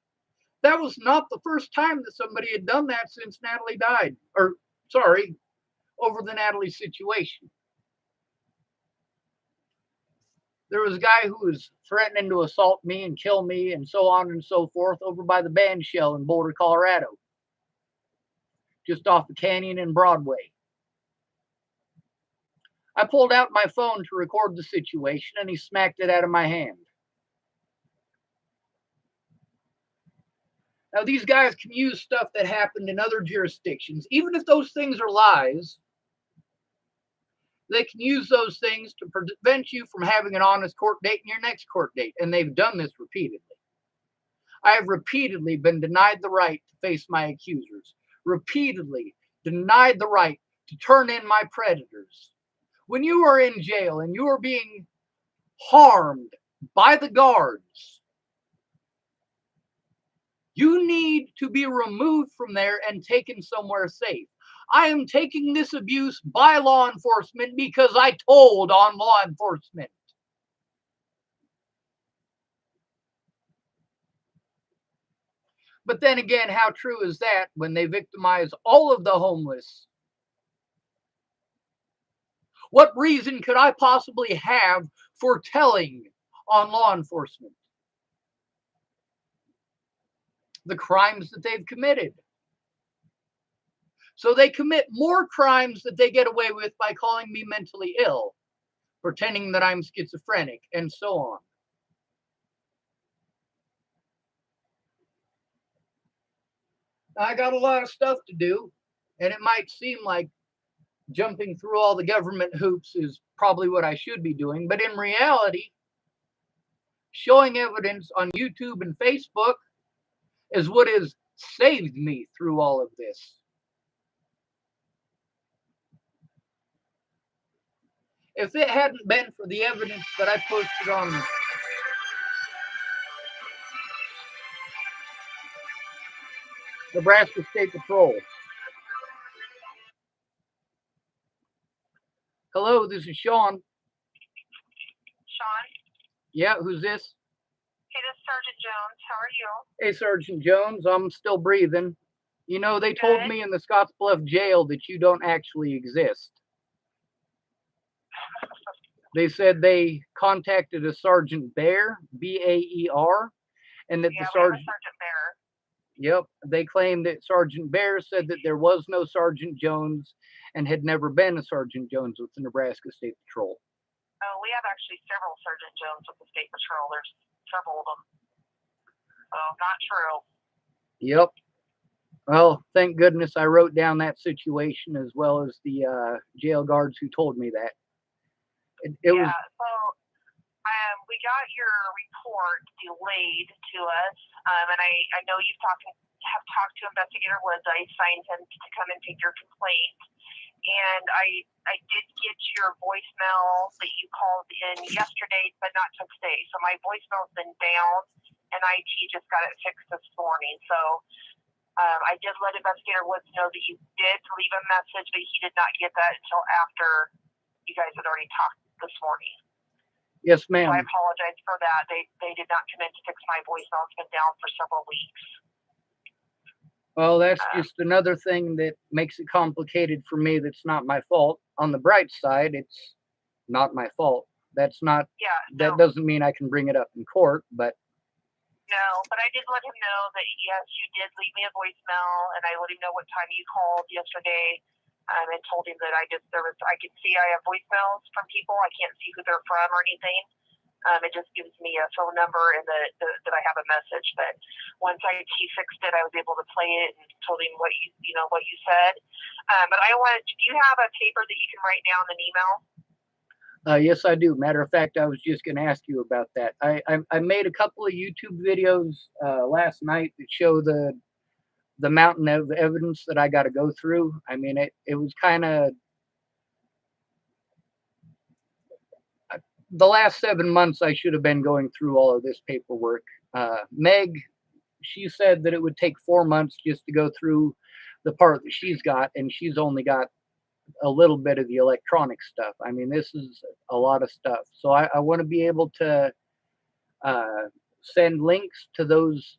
that was not the first time that somebody had done that since Natalie died. Or, sorry, over the Natalie situation. There was a guy who was threatening to assault me and kill me and so on and so forth over by the band shell in Boulder, Colorado, just off the canyon and Broadway. I pulled out my phone to record the situation and he smacked it out of my hand. Now, these guys can use stuff that happened in other jurisdictions, even if those things are lies. They can use those things to prevent you from having an honest court date in your next court date. And they've done this repeatedly. I have repeatedly been denied the right to face my accusers, repeatedly denied the right to turn in my predators. When you are in jail and you are being harmed by the guards, you need to be removed from there and taken somewhere safe. I am taking this abuse by law enforcement because I told on law enforcement. But then again, how true is that when they victimize all of the homeless? What reason could I possibly have for telling on law enforcement the crimes that they've committed? So they commit more crimes that they get away with by calling me mentally ill, pretending that I'm schizophrenic, and so on. I got a lot of stuff to do. And it might seem like jumping through all the government hoops is probably what I should be doing, but in reality, showing evidence on YouTube and Facebook is what has saved me through all of this. If it hadn't been for the evidence that I posted on Nebraska State Patrol. Hello, this is Sean. Sean? Yeah, who's this? Hey, this is Sergeant Jones. How are you? Hey, Sergeant Jones. I'm still breathing. You know, they told me in the Scottsbluff jail that you don't actually exist. They said they contacted a Sergeant Bear, B-A-E-R, and that the Sergeant Bear. Yep, they claimed that Sergeant Bear said that there was no Sergeant Jones and had never been a Sergeant Jones with the Nebraska State Patrol. Oh, we have actually several Sergeant Jones with the State Patrol. There's several of them. Oh, not true. Yep. Well, thank goodness I wrote down that situation as well as the jail guards who told me that. It was. So we got your report delayed to us, and I know have talked to Investigator Woods. I assigned him to come and take your complaint, and I did get your voicemail that you called in yesterday, but not today. So my voicemail's been down, and IT just got it fixed this morning. So I did let Investigator Woods know that you did leave a message, but he did not get that until after you guys had already talked this morning. Yes, ma'am. So I apologize for that. They did not come in to fix my voicemail. It's been down for several weeks. Well, that's just another thing that makes it complicated for me. That's not my fault. On the bright side, it's not my fault. That's not. Yeah. That doesn't mean I can bring it up in court, but. No, but I did let him know that yes, you did leave me a voicemail, and I let him know what time you called yesterday, and told him that I could see I have voicemails from people. I can't see who they're from or anything. It just gives me a phone number and that I have a message. But once IT fixed it, I was able to play it and told him what you said. But do you have a paper that you can write down an email? Yes, I do. Matter of fact, I was just going to ask you about that. I made a couple of YouTube videos last night that show the mountain of evidence that I got to go through. I mean, it was kind of the last 7 months. I should have been going through all of this paperwork. Meg, she said that it would take 4 months just to go through the part that she's got, and she's only got a little bit of the electronic stuff. I mean, this is a lot of stuff. So I want to be able to send links to those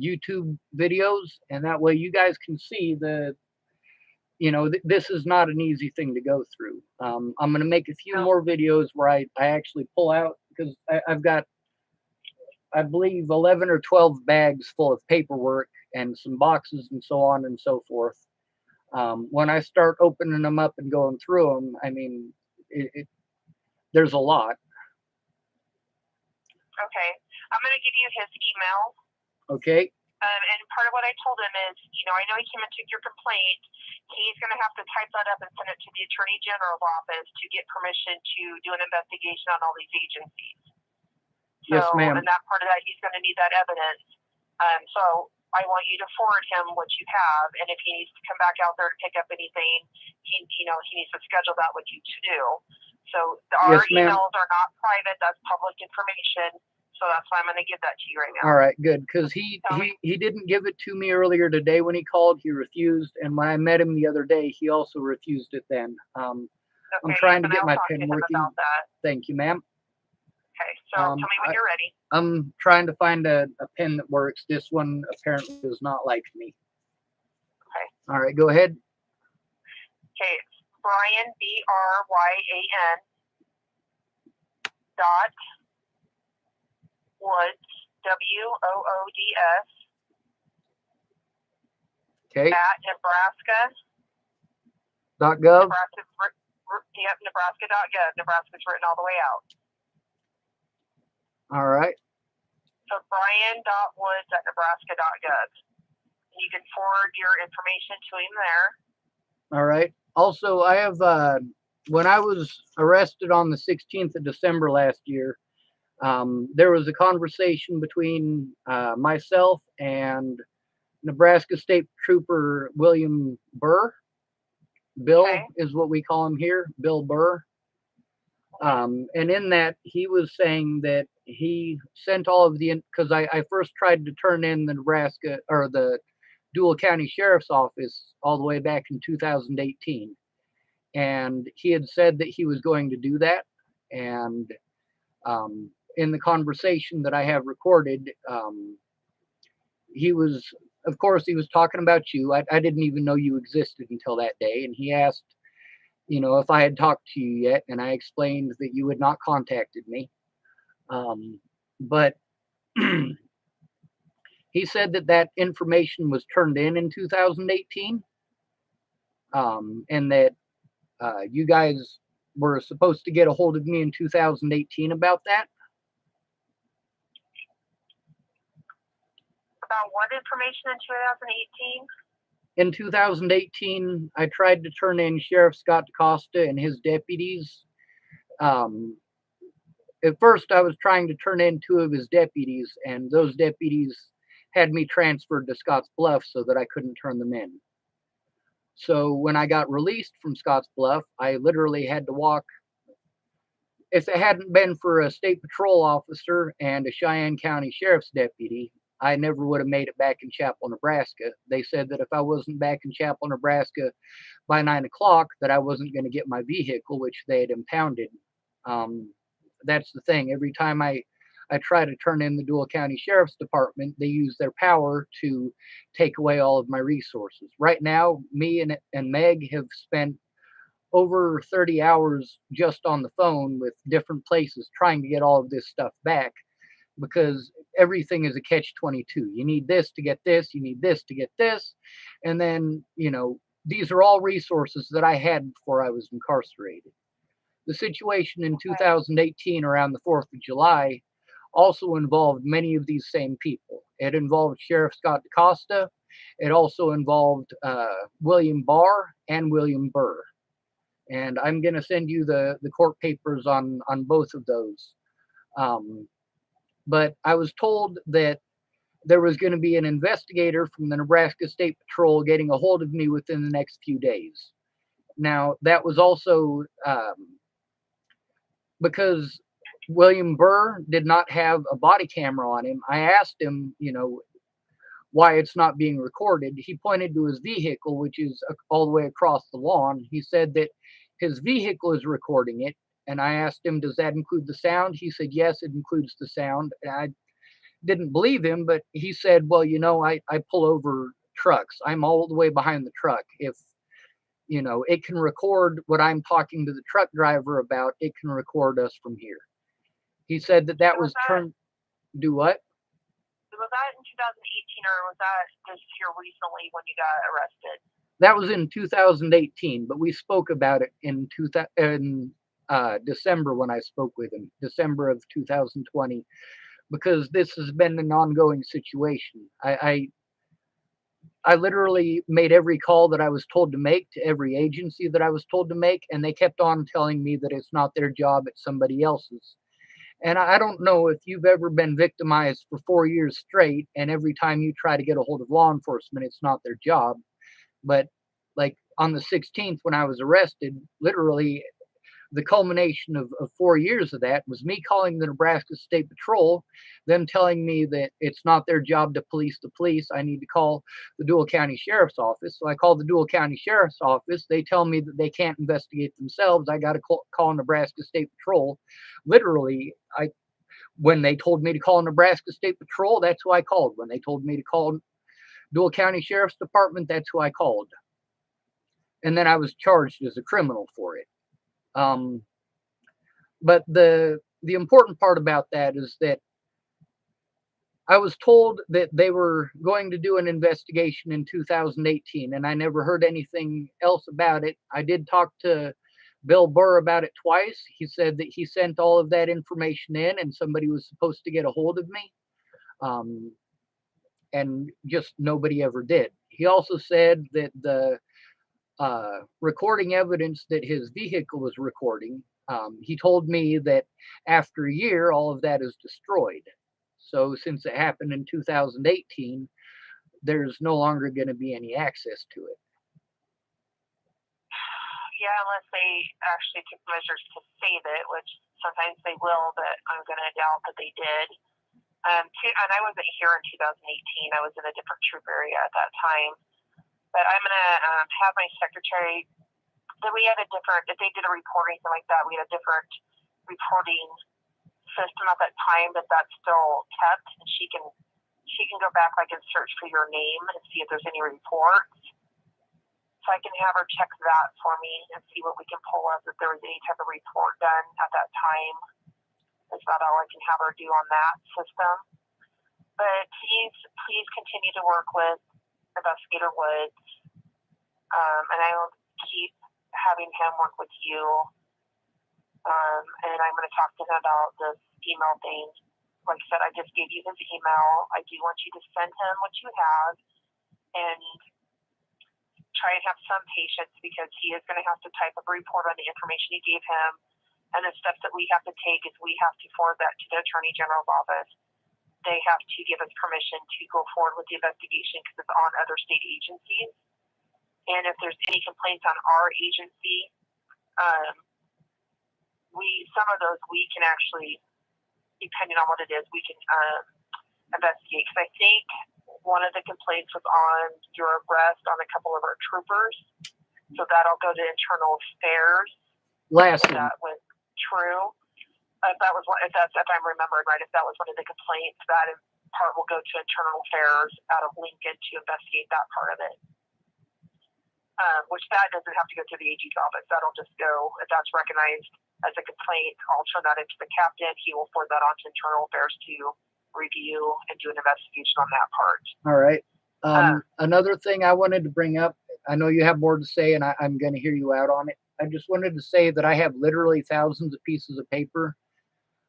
YouTube videos, and that way you guys can see this is not an easy thing to go through. I'm going to make a few more videos where I actually pull out, because I've got, I believe, 11 or 12 bags full of paperwork and some boxes and so on and so forth. When I start opening them up and going through them, I mean, there's a lot. Okay. I'm going to give you his email. Okay. And part of what I told him is, I know he came and took your complaint. He's going to have to type that up and send it to the Attorney General's office to get permission to do an investigation on all these agencies. Yes, ma'am. And that part of that, he's going to need that evidence. So I want you to forward him what you have, and if he needs to come back out there to pick up anything, he needs to schedule that with you to do. So our emails are not private; that's public information. So that's why I'm going to give that to you right now. All right, good, because he didn't give it to me earlier today when he called. He refused, and when I met him the other day, he also refused it. Then I'm trying to get my pen working. About that. Thank you, ma'am. Okay, so tell me when you're ready. I'm trying to find a pen that works. This one apparently does not like me. Okay. All right, go ahead. Okay, it's Brian, BRYAN, dot Woods, WOODS, okay, at Nebraska.gov. Nebraska.gov. Nebraska's written all the way out. All right. So Brian.Woods at Nebraska.gov. You can forward your information to him there. All right. Also, I have when I was arrested on the 16th of December last year, there was a conversation between myself and Nebraska State Trooper William Burr. Bill Okay. is what we call him here, Bill Burr. And in that, he was saying that he sent all of the, because I first tried to turn in the Nebraska or the Dual County Sheriff's Office all the way back in 2018. And he had said that he was going to do that. And in the conversation that I have recorded, he was, of course, he was talking about you. I didn't even know you existed until that day. And he asked, if I had talked to you yet, and I explained that you had not contacted me. But he said that that information was turned in 2018, and that you guys were supposed to get a hold of me in 2018 about that. About what information in 2018? In 2018, I tried to turn in Sheriff Scott DaCosta and his deputies. At first, I was trying to turn in 2 of his deputies, and those deputies had me transferred to Scotts Bluff so that I couldn't turn them in. So when I got released from Scotts Bluff, I literally had to walk. If it hadn't been for a state patrol officer and a Cheyenne County sheriff's deputy, I never would have made it back in Chapel, Nebraska. They said that if I wasn't back in Chapel, Nebraska by 9 o'clock, that I wasn't going to get my vehicle, which they had impounded. That's the thing. Every time I try to turn in the Dual County Sheriff's Department, they use their power to take away all of my resources. Right now, me and Meg have spent over 30 hours just on the phone with different places trying to get all of this stuff back, because everything is a catch-22. You need this to get this, you need this to get this. And then, these are all resources that I had before I was incarcerated. The situation in 2018 around the 4th of July also involved many of these same people. It involved Sheriff Scott DaCosta. It also involved William Barr and William Burr. And I'm going to send you the court papers on both of those. But I was told that there was going to be an investigator from the Nebraska State Patrol getting a hold of me within the next few days. Now, that was also because William Burr did not have a body camera on him. I asked him, why it's not being recorded. He pointed to his vehicle, which is all the way across the lawn. He said that his vehicle is recording it. And I asked him, does that include the sound? He said, yes, it includes the sound. And I didn't believe him, but he said, well, I pull over trucks. I'm all the way behind the truck. If, it can record what I'm talking to the truck driver about, it can record us from here. He said that was turned. Do what? Was that in 2018 or was that just here recently when you got arrested? That was in 2018, but we spoke about it in December when I spoke with him, December of 2020, because this has been an ongoing situation. I literally made every call that I was told to make to every agency that I was told to make, and they kept on telling me that it's not their job, it's somebody else's. And I don't know if you've ever been victimized for 4 years straight, and every time you try to get a hold of law enforcement, it's not their job. But like on the 16th, when I was arrested, literally the culmination of 4 years of that was me calling the Nebraska State Patrol, them telling me that it's not their job to police the police. I need to call the Dual County Sheriff's Office. So I called the Dual County Sheriff's Office. They tell me that they can't investigate themselves. I got to call Nebraska State Patrol. Literally, when they told me to call Nebraska State Patrol, that's who I called. When they told me to call Dual County Sheriff's Department, that's who I called. And then I was charged as a criminal for it. But the important part about that is that I was told that they were going to do an investigation in 2018, and I never heard anything else about it. I did talk to Bill Burr about it twice. He said that he sent all of that information in, and somebody was supposed to get a hold of me. and just nobody ever did. He also said that the recording evidence that his vehicle was recording, he told me that after a year, all of that is destroyed. So since it happened in 2018, there's no longer going to be any access to it. Yeah, unless they actually took measures to save it, which sometimes they will, but I'm going to doubt that they did. And I wasn't here in 2018. I was in a different troop area at that time. But I'm going to have my secretary, that we had a different, if they did a report or anything like that, we had a different reporting system at that time, but that's still kept. And she can go back, like, and search for your name and see if there's any reports. So I can have her check that for me and see what we can pull up if there was any type of report done at that time. That's about all I can have her do on that system. But please continue to work with Investigator Woods, and I will keep having him work with you. And I'm going to talk to him about this email thing. Like I said, I just gave you his email. I do want you to send him what you have, and try and have some patience, because he is going to have to type up a report on the information you gave him. And the steps that we have to take is we have to forward that to the Attorney General's office. They have to give us permission to go forward with the investigation because it's on other state agencies. And if there's any complaints on our agency, some of those we can actually, depending on what it is, we can investigate. Because I think one of the complaints was on your arrest on a couple of our troopers. So that'll go to internal affairs. That was true. If I'm remembering right, if that was one of the complaints, that part will go to internal affairs out of Lincoln to investigate that part of it. Which that doesn't have to go to the AG's office. That'll just go, if that's recognized as a complaint, I'll turn that into the captain. He will forward that on to internal affairs to review and do an investigation on that part. All right. Another thing I wanted to bring up, I know you have more to say, and I'm going to hear you out on it. I just wanted to say that I have literally thousands of pieces of paper.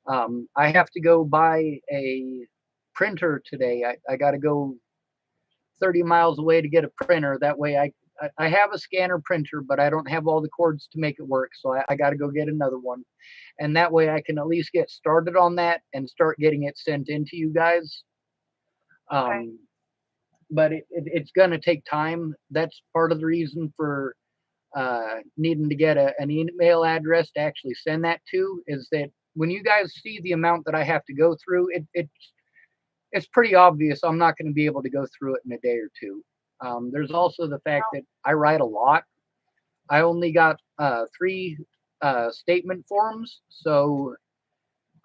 I have to go buy a printer today. I got to go 30 miles away to get a printer. That way I have a scanner printer, but I don't have all the cords to make it work. So I got to go get another one. And that way I can at least get started on that and start getting it sent into you guys. Okay. But it's going to take time. That's part of the reason for needing to get an email address to actually send that to, is that when you guys see the amount that I have to go through, it's pretty obvious I'm not going to be able to go through it in a day or two. There's also the fact that I write a lot. I only got 3 statement forms, so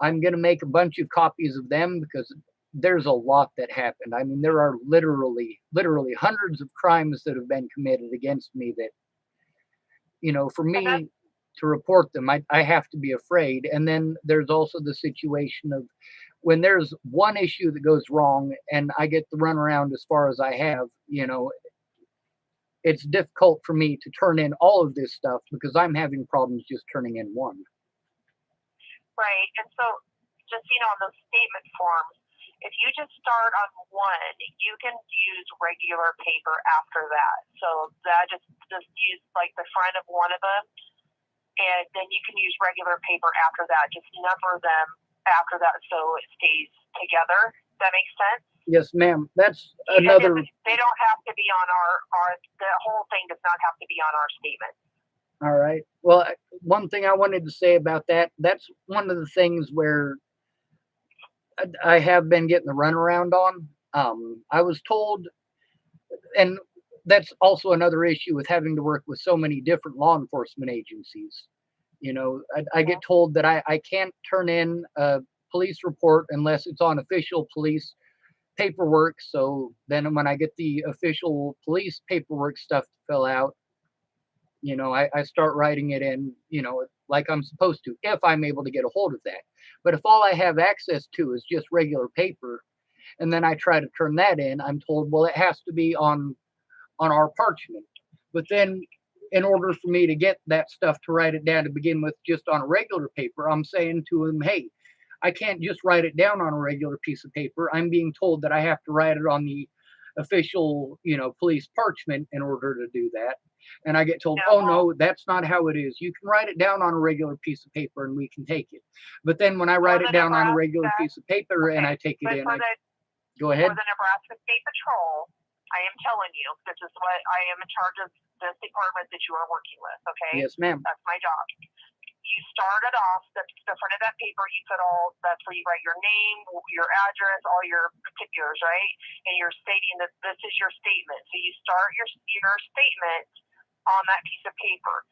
I'm going to make a bunch of copies of them because there's a lot that happened. I mean, there are literally hundreds of crimes that have been committed against me that, for me to report them, I have to be afraid. And then there's also the situation of when there's one issue that goes wrong and I get the runaround as far as I have, it's difficult for me to turn in all of this stuff because I'm having problems just turning in one. Right. And so just, on those statement forms, if you just start on one, you can use regular paper after that. So that just use like the front of one of them, and then you can use regular paper after that. Just number them after that so it stays together. Does that make sense? Yes, ma'am. That's another. They don't have to be on the whole thing does not have to be on our statement. All right. Well, one thing I wanted to say about that's one of the things where I have been getting the runaround on. I was told, and that's also another issue with having to work with so many different law enforcement agencies. I get told that I can't turn in a police report unless it's on official police paperwork. So then when I get the official police paperwork stuff to fill out, I start writing it in, like I'm supposed to, if I'm able to get a hold of that. But if all I have access to is just regular paper, and then I try to turn that in, I'm told, well, it has to be on our parchment. But then in order for me to get that stuff to write it down to begin with just on a regular paper, I'm saying to him, hey, I can't just write it down on a regular piece of paper. I'm being told that I have to write it on the official, police parchment in order to do that. And I get told, No, oh, well, no, that's not how it is. You can write it down on a regular piece of paper and we can take it. But then when I for write it the down on a regular Nebraska, piece of paper and okay, I take it but in, for I the go for ahead. the Nebraska State Patrol, I am telling you, this is what I am in charge of this department that you are working with, okay? Yes, ma'am. That's my job. You started off, the front of that paper, you put all, that's where you write your name, your address, all your particulars, right? And you're stating that this is your statement. So you start your statement on that piece of paper.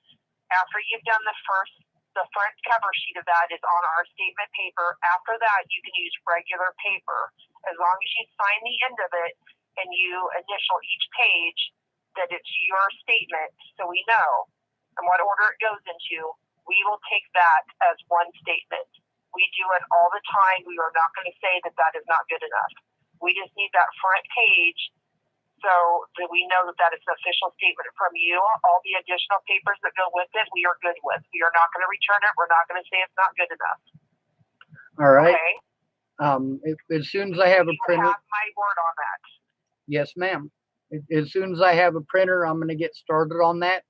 After you've done the front cover sheet of that is on our statement paper. After that, you can use regular paper. As long as you sign the end of it and you initial each page that it's your statement, so we know and what order it goes into, we will take that as one statement. We do it all the time. We are not going to say that that is not good enough. We just need that front page so that we know that that is an official statement from you. All the additional papers that go with it, we are good with. We are not going to return it. We're not going to say it's not good enough. All right. Okay? As soon as I have a printer. You have my word on that. Yes, ma'am. As soon as I have a printer, I'm going to get started on that.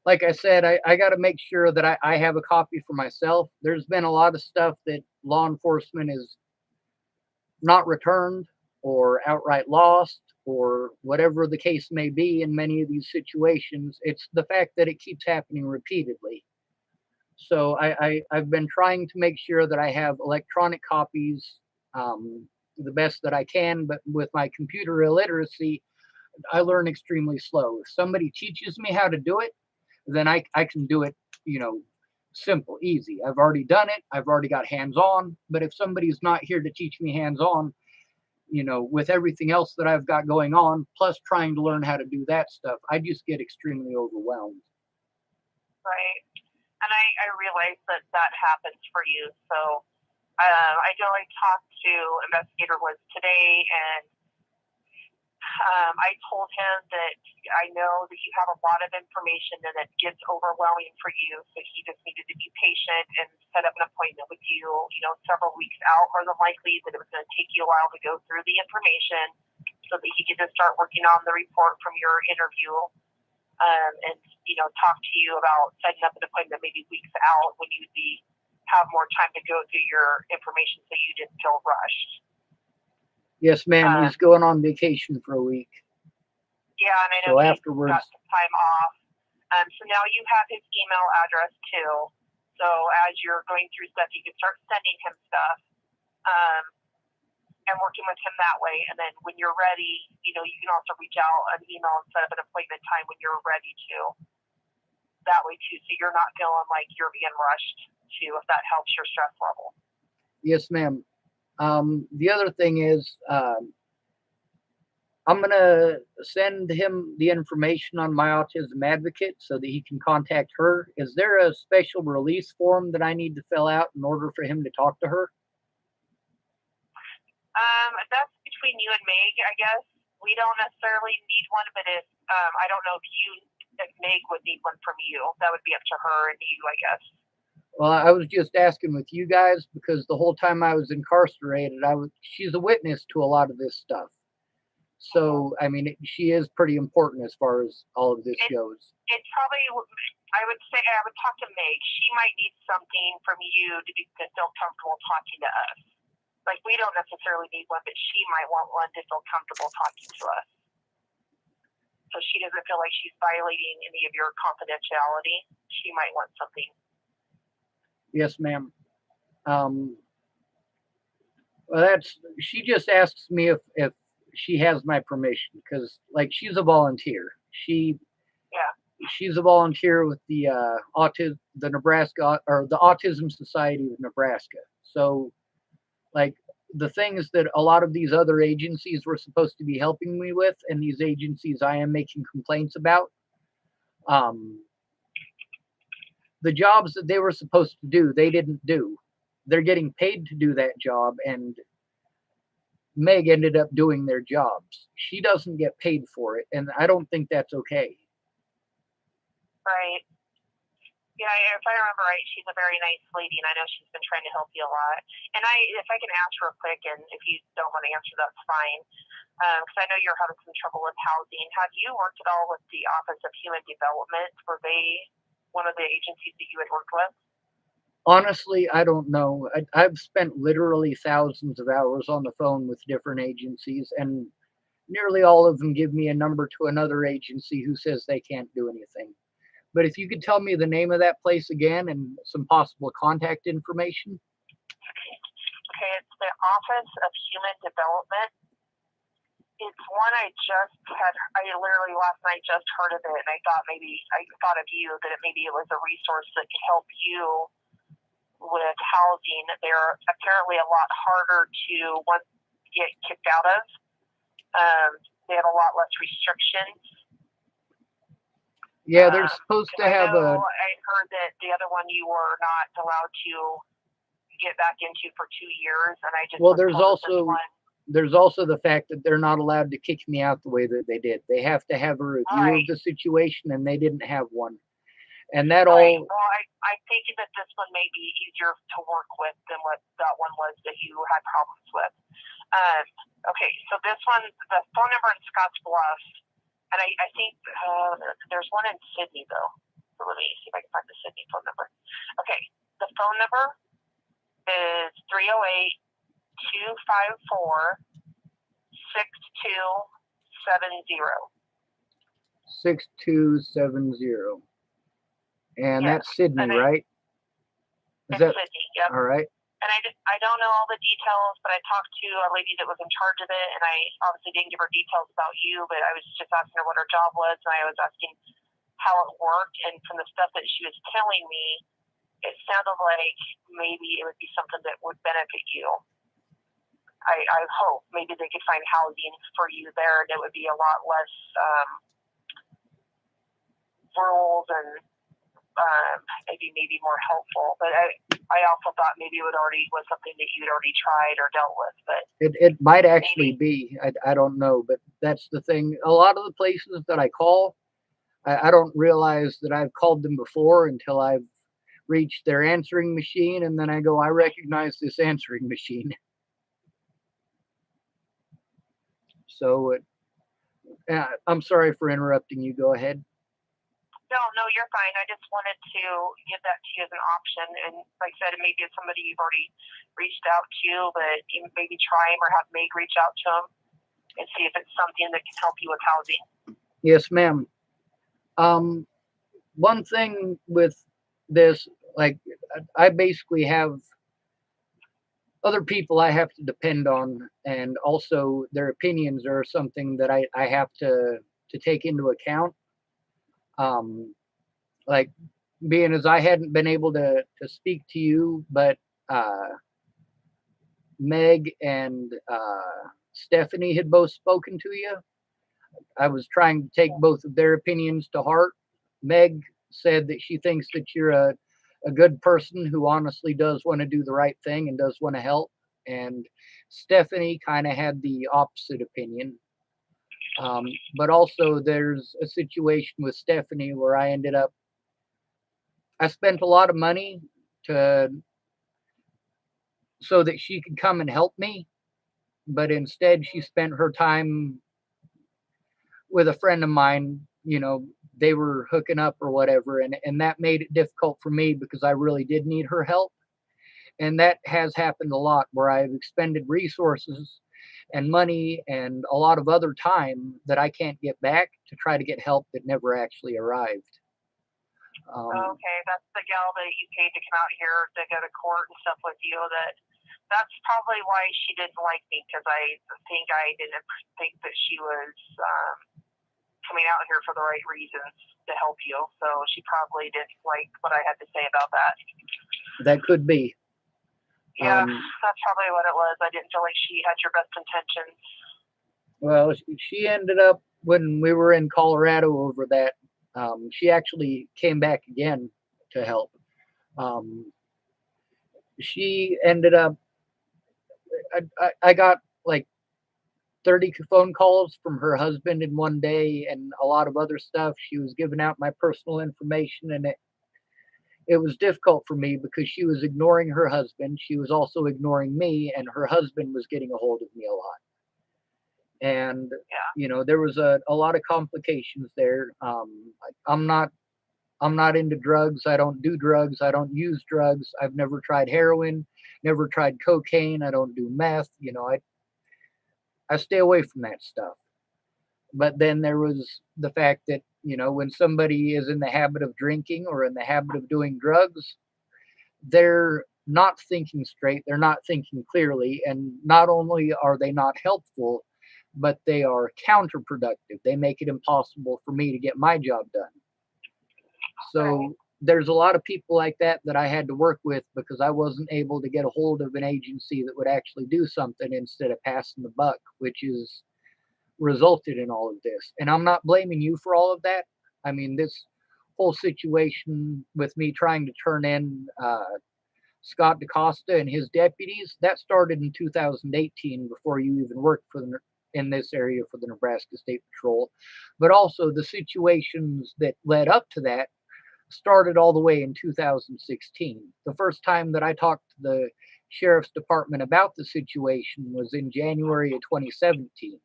Like I said, I got to make sure that I have a copy for myself. There's been a lot of stuff that law enforcement is not returned or outright lost or whatever the case may be in many of these situations. It's the fact that it keeps happening repeatedly. So I've been trying to make sure that I have electronic copies the best that I can, but with my computer illiteracy, I learn extremely slow. If somebody teaches me how to do it, then I can do it, simple, easy. I've already done it. I've already got hands on. But if somebody's not here to teach me hands on, with everything else that I've got going on, plus trying to learn how to do that stuff, I just get extremely overwhelmed. Right. And I realize that happens for you. So I know I talked to Investigator Woods today, and I told him that I know that you have a lot of information and it gets overwhelming for you. So he just needed to be patient and set up an appointment with you, several weeks out, more than likely, that it was going to take you a while to go through the information so that he could just start working on the report from your interview. And talk to you about setting up an appointment maybe weeks out when you'd have more time to go through your information so you didn't feel rushed. Yes, ma'am. He's going on vacation for a week. Yeah, and I know he's got some time off. So now you have his email address too. So as you're going through stuff, you can start sending him stuff and working with him that way. And then when you're ready, you can also reach out an email and set up an appointment time when you're ready to. That way too, so you're not feeling like you're being rushed too, if that helps your stress level. Yes, ma'am. The other thing is, I'm going to send him the information on my autism advocate so that he can contact her. Is there a special release form that I need to fill out in order for him to talk to her? That's between you and Meg, I guess. We don't necessarily need one, but I don't know if Meg would need one from you. That would be up to her and you, I guess. Well, I was just asking with you guys because the whole time I was incarcerated, she's a witness to a lot of this stuff. So, I mean, she is pretty important as far as all of this goes. It's probably, I would say, I would talk to Meg. She might need something from you to feel comfortable talking to us. Like, we don't necessarily need one, but she might want one to feel comfortable talking to us. So she doesn't feel like she's violating any of your confidentiality. She might want something. Yes, ma'am. Well, she just asks me if she has my permission because, like, she's a volunteer. She's a volunteer with the Nebraska or the Autism Society of Nebraska. So, like, the things that a lot of these other agencies were supposed to be helping me with, and these agencies I am making complaints about, the jobs that they were supposed to do, they didn't do. They're getting paid to do that job, and Meg ended up doing their jobs. She doesn't get paid for it, and I don't think that's okay. Right. Yeah, if I remember right, she's a very nice lady, and I know she's been trying to help you a lot. And if I can ask real quick, and if you don't want to answer, that's fine, because I know you're having some trouble with housing. Have you worked at all with the Office of Human Development? Were they one of the agencies that you had worked with? Honestly, I don't know. I've spent literally thousands of hours on the phone with different agencies, and nearly all of them give me a number to another agency who says they can't do anything. But if you could tell me the name of that place again and some possible contact information. Okay, it's the Office of Human Development. It's one I just had. I literally last night just heard of it, and I thought of you, that maybe it was a resource that could help you with housing. They're apparently a lot harder to once get kicked out of. They have a lot less restrictions. Yeah, they're supposed to have a. I heard that the other one you were not allowed to get back into for 2 years, and I just Well, there's also the fact that they're not allowed to kick me out the way that they did. They have to have a review of the situation, and they didn't have one. And that all. Well, I'm thinking that this one may be easier to work with than what that one was that you had problems with. Okay, so this one, the phone number in Scotts Bluff, and I think there's one in Sydney though. So let me see if I can find the Sydney phone number. Okay, the phone number is 308-254-6270. 6270. And yes. that's Sydney, right? Is that Sydney? Yep. All right. And I don't know all the details, but I talked to a lady that was in charge of it, and I obviously didn't give her details about you, but I was just asking her what her job was, and I was asking how it worked, and from the stuff that she was telling me, it sounded like maybe it would be something that would benefit you. I hope maybe they could find housing for you there, and it would be a lot less rules and maybe more helpful. But I also thought maybe it was something that you'd already tried or dealt with. But it might actually be. I don't know, but that's the thing. A lot of the places that I call, I don't realize that I've called them before until I've reached their answering machine, and then I go, I recognize this answering machine. So I'm sorry for interrupting you. Go ahead. No, you're fine. I just wanted to give that to you as an option. And like I said, maybe it's somebody you've already reached out to, but you maybe try them or have Meg reach out to them and see if it's something that can help you with housing. Yes, ma'am. One thing with this, like, I basically have other people I have to depend on, and also their opinions are something that I have to take into account. Like, being as I hadn't been able to speak to you, but Meg and Stephanie had both spoken to you. I was trying to take both of their opinions to heart. Meg said that she thinks that you're a good person who honestly does want to do the right thing and does want to help. And Stephanie kind of had the opposite opinion. But also, there's a situation with Stephanie where I spent a lot of money so that she could come and help me, but instead she spent her time with a friend of mine. They were hooking up or whatever, and that made it difficult for me because I really did need her help. And that has happened a lot where I've expended resources and money and a lot of other time that I can't get back to try to get help that never actually arrived. Okay, that's the gal that you paid to come out here to go to court and stuff with you. That's probably why she didn't like me, because I think I didn't think that she was coming out here for the right reasons to help you. So she probably didn't like what I had to say about that. That could be. Yeah, that's probably what it was. I didn't feel like she had your best intentions. Well, she ended up, when we were in Colorado over that, she actually came back again to help. She ended up, I got like 30 phone calls from her husband in one day and a lot of other stuff. She was giving out my personal information, and It was difficult for me because she was ignoring her husband. She was also ignoring me, and her husband was getting a hold of me a lot. And Yeah. there was a lot of complications there. I'm not I'm not into drugs. I don't do drugs. I don't use drugs. I've never tried heroin, never tried cocaine. I don't do meth. I stay away from that stuff. But then there was the fact that, when somebody is in the habit of drinking or in the habit of doing drugs, they're not thinking straight, they're not thinking clearly, and not only are they not helpful, but they are counterproductive. They make it impossible for me to get my job done. Right. So there's a lot of people like that that I had to work with because I wasn't able to get a hold of an agency that would actually do something instead of passing the buck, which is resulted in all of this. And I'm not blaming you for all of that. I mean, this whole situation with me trying to turn in Scott DaCosta and his deputies, that started in 2018 before you even worked in this area for the Nebraska State Patrol. But also the situations that led up to that started all the way in 2016. The first time that I talked to the sheriff's department about the situation was in January of 2017,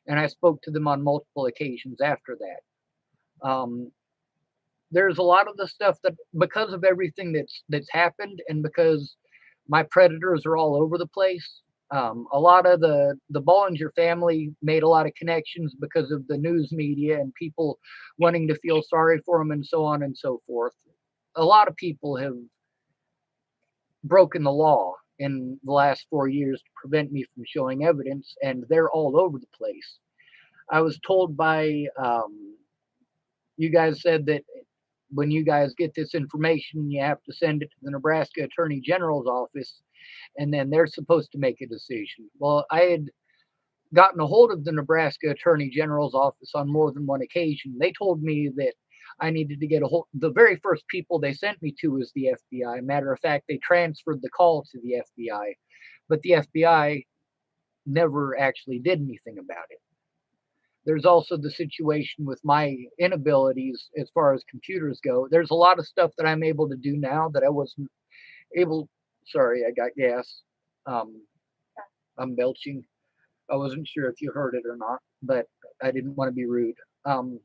and I spoke to them on multiple occasions after that. There's a lot of the stuff that, because of everything that's happened, and because my predators are all over the place. A lot of the Bollinger family made a lot of connections because of the news media and people wanting to feel sorry for them and so on and so forth. A lot of people have broken the law in the last 4 years to prevent me from showing evidence, and they're all over the place. I was told by you guys said that when you guys get this information, you have to send it to the Nebraska Attorney General's office, and then they're supposed to make a decision. Well, I had gotten a hold of the Nebraska Attorney General's office on more than one occasion. They told me that I needed to get a hold. The very first people they sent me to was the FBI. Matter of fact, they transferred the call to the FBI, but the FBI never actually did anything about it. There's also the situation with my inabilities as far as computers go. There's a lot of stuff that I'm able to do now that I wasn't able. Sorry, I got gas. Um, I'm belching. I wasn't sure if you heard it or not, but I didn't want to be rude. Um,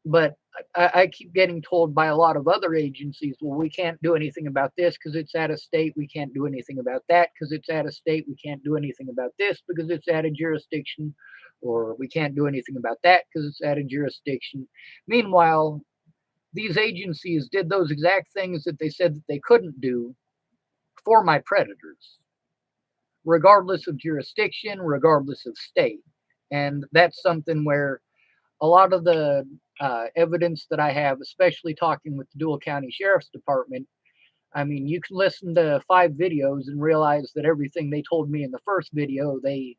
but I keep getting told by a lot of other agencies, well, we can't do anything about this because it's out of state. We can't do anything about that because it's out of state. We can't do anything about this because it's out of jurisdiction, or we can't do anything about that because it's out of jurisdiction. Meanwhile, these agencies did those exact things that they said that they couldn't do for my predators, regardless of jurisdiction, regardless of state. And that's something where a lot of the evidence that I have, especially talking with the Dual County Sheriff's Department, I mean, you can listen to 5 videos and realize that everything they told me in the first video, they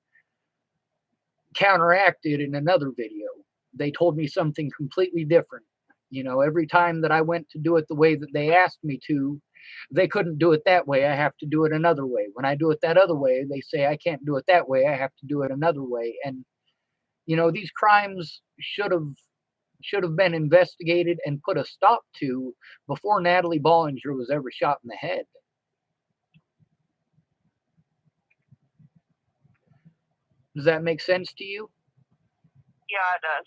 counteracted in another video. They told me something completely different. Every time that I went to do it the way that they asked me to, they couldn't do it that way. I have to do it another way. When I do it that other way, they say I can't do it that way. I have to do it another way. And these crimes should have been investigated and put a stop to before Natalie Bollinger was ever shot in the head. Does that make sense to you? Yeah, it does.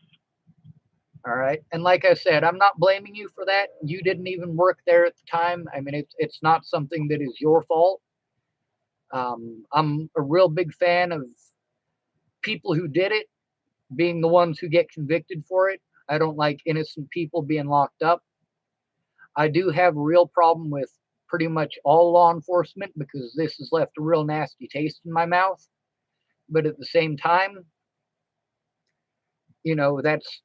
All right. And like I said, I'm not blaming you for that. You didn't even work there at the time. I mean, it's not something that is your fault. I'm a real big fan of people who did it being the ones who get convicted for it. I don't like innocent people being locked up. I do have a real problem with pretty much all law enforcement because this has left a real nasty taste in my mouth. But at the same time, that's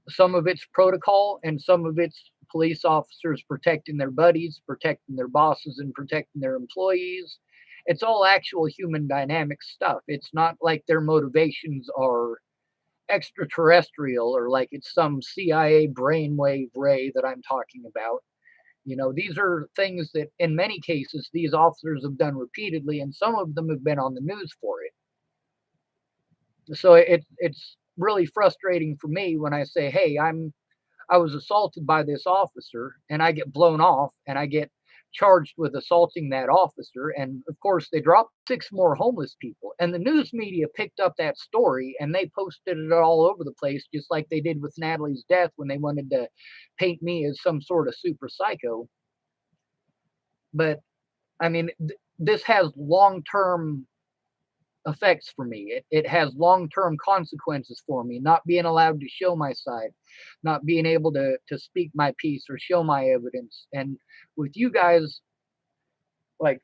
some of it's protocol and some of it's police officers protecting their buddies, protecting their bosses, and protecting their employees. It's all actual human dynamic stuff. It's not like their motivations are extraterrestrial or like it's some CIA brainwave ray that I'm talking about. These are things that in many cases these officers have done repeatedly, and some of them have been on the news for it. So it's really frustrating for me when I say, hey, I was assaulted by this officer and I get blown off and I get charged with assaulting that officer. And of course, they dropped 6 more homeless people. And the news media picked up that story and they posted it all over the place, just like they did with Natalie's death when they wanted to paint me as some sort of super psycho. But I mean, this has long term effects for me. It has long term consequences for me, not being allowed to show my side, not being able to speak my piece or show my evidence. And with you guys, like,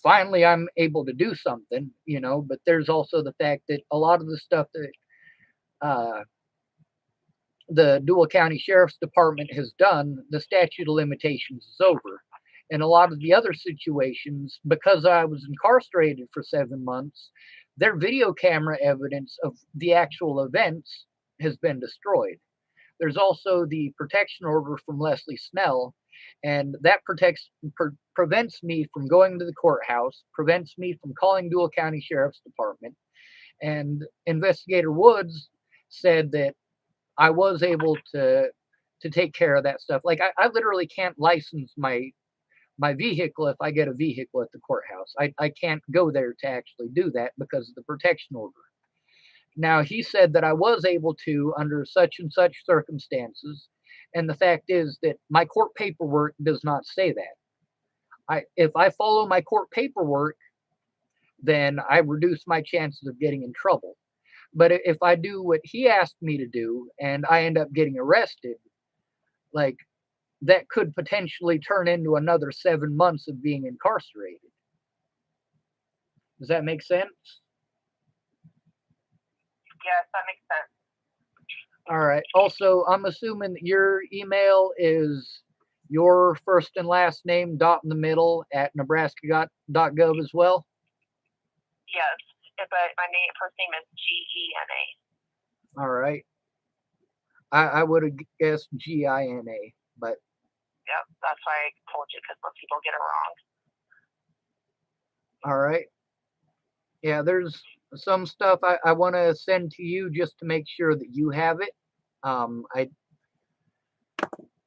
finally I'm able to do something, but there's also the fact that a lot of the stuff that uh, the Dual County Sheriff's Department has done, the statute of limitations is over. And a lot of the other situations, because I was incarcerated for 7 months, their video camera evidence of the actual events has been destroyed. There's also the protection order from Leslie Snell, and that prevents me from going to the courthouse, prevents me from calling Dual County Sheriff's Department. And Investigator Woods said that I was able to take care of that stuff. Like I literally can't license my vehicle if I get a vehicle at the courthouse. I can't go there to actually do that because of the protection order. Now he said that I was able to under such and such circumstances, and the fact is that my court paperwork does not say that. If I follow my court paperwork, then I reduce my chances of getting in trouble. But if I do what he asked me to do and I end up getting arrested, like that could potentially turn into another 7 months of being incarcerated. Does that make sense? Yes, that makes sense. All right. Also, I'm assuming that your email is your first and last name dot in the middle at nebraska.gov as well. Yes, but my first name is Gena. All right. I would have guessed Gina, but yep, that's why I told you, because most people get it all wrong. right. Yeah, there's some stuff I want to send to you just to make sure that you have it.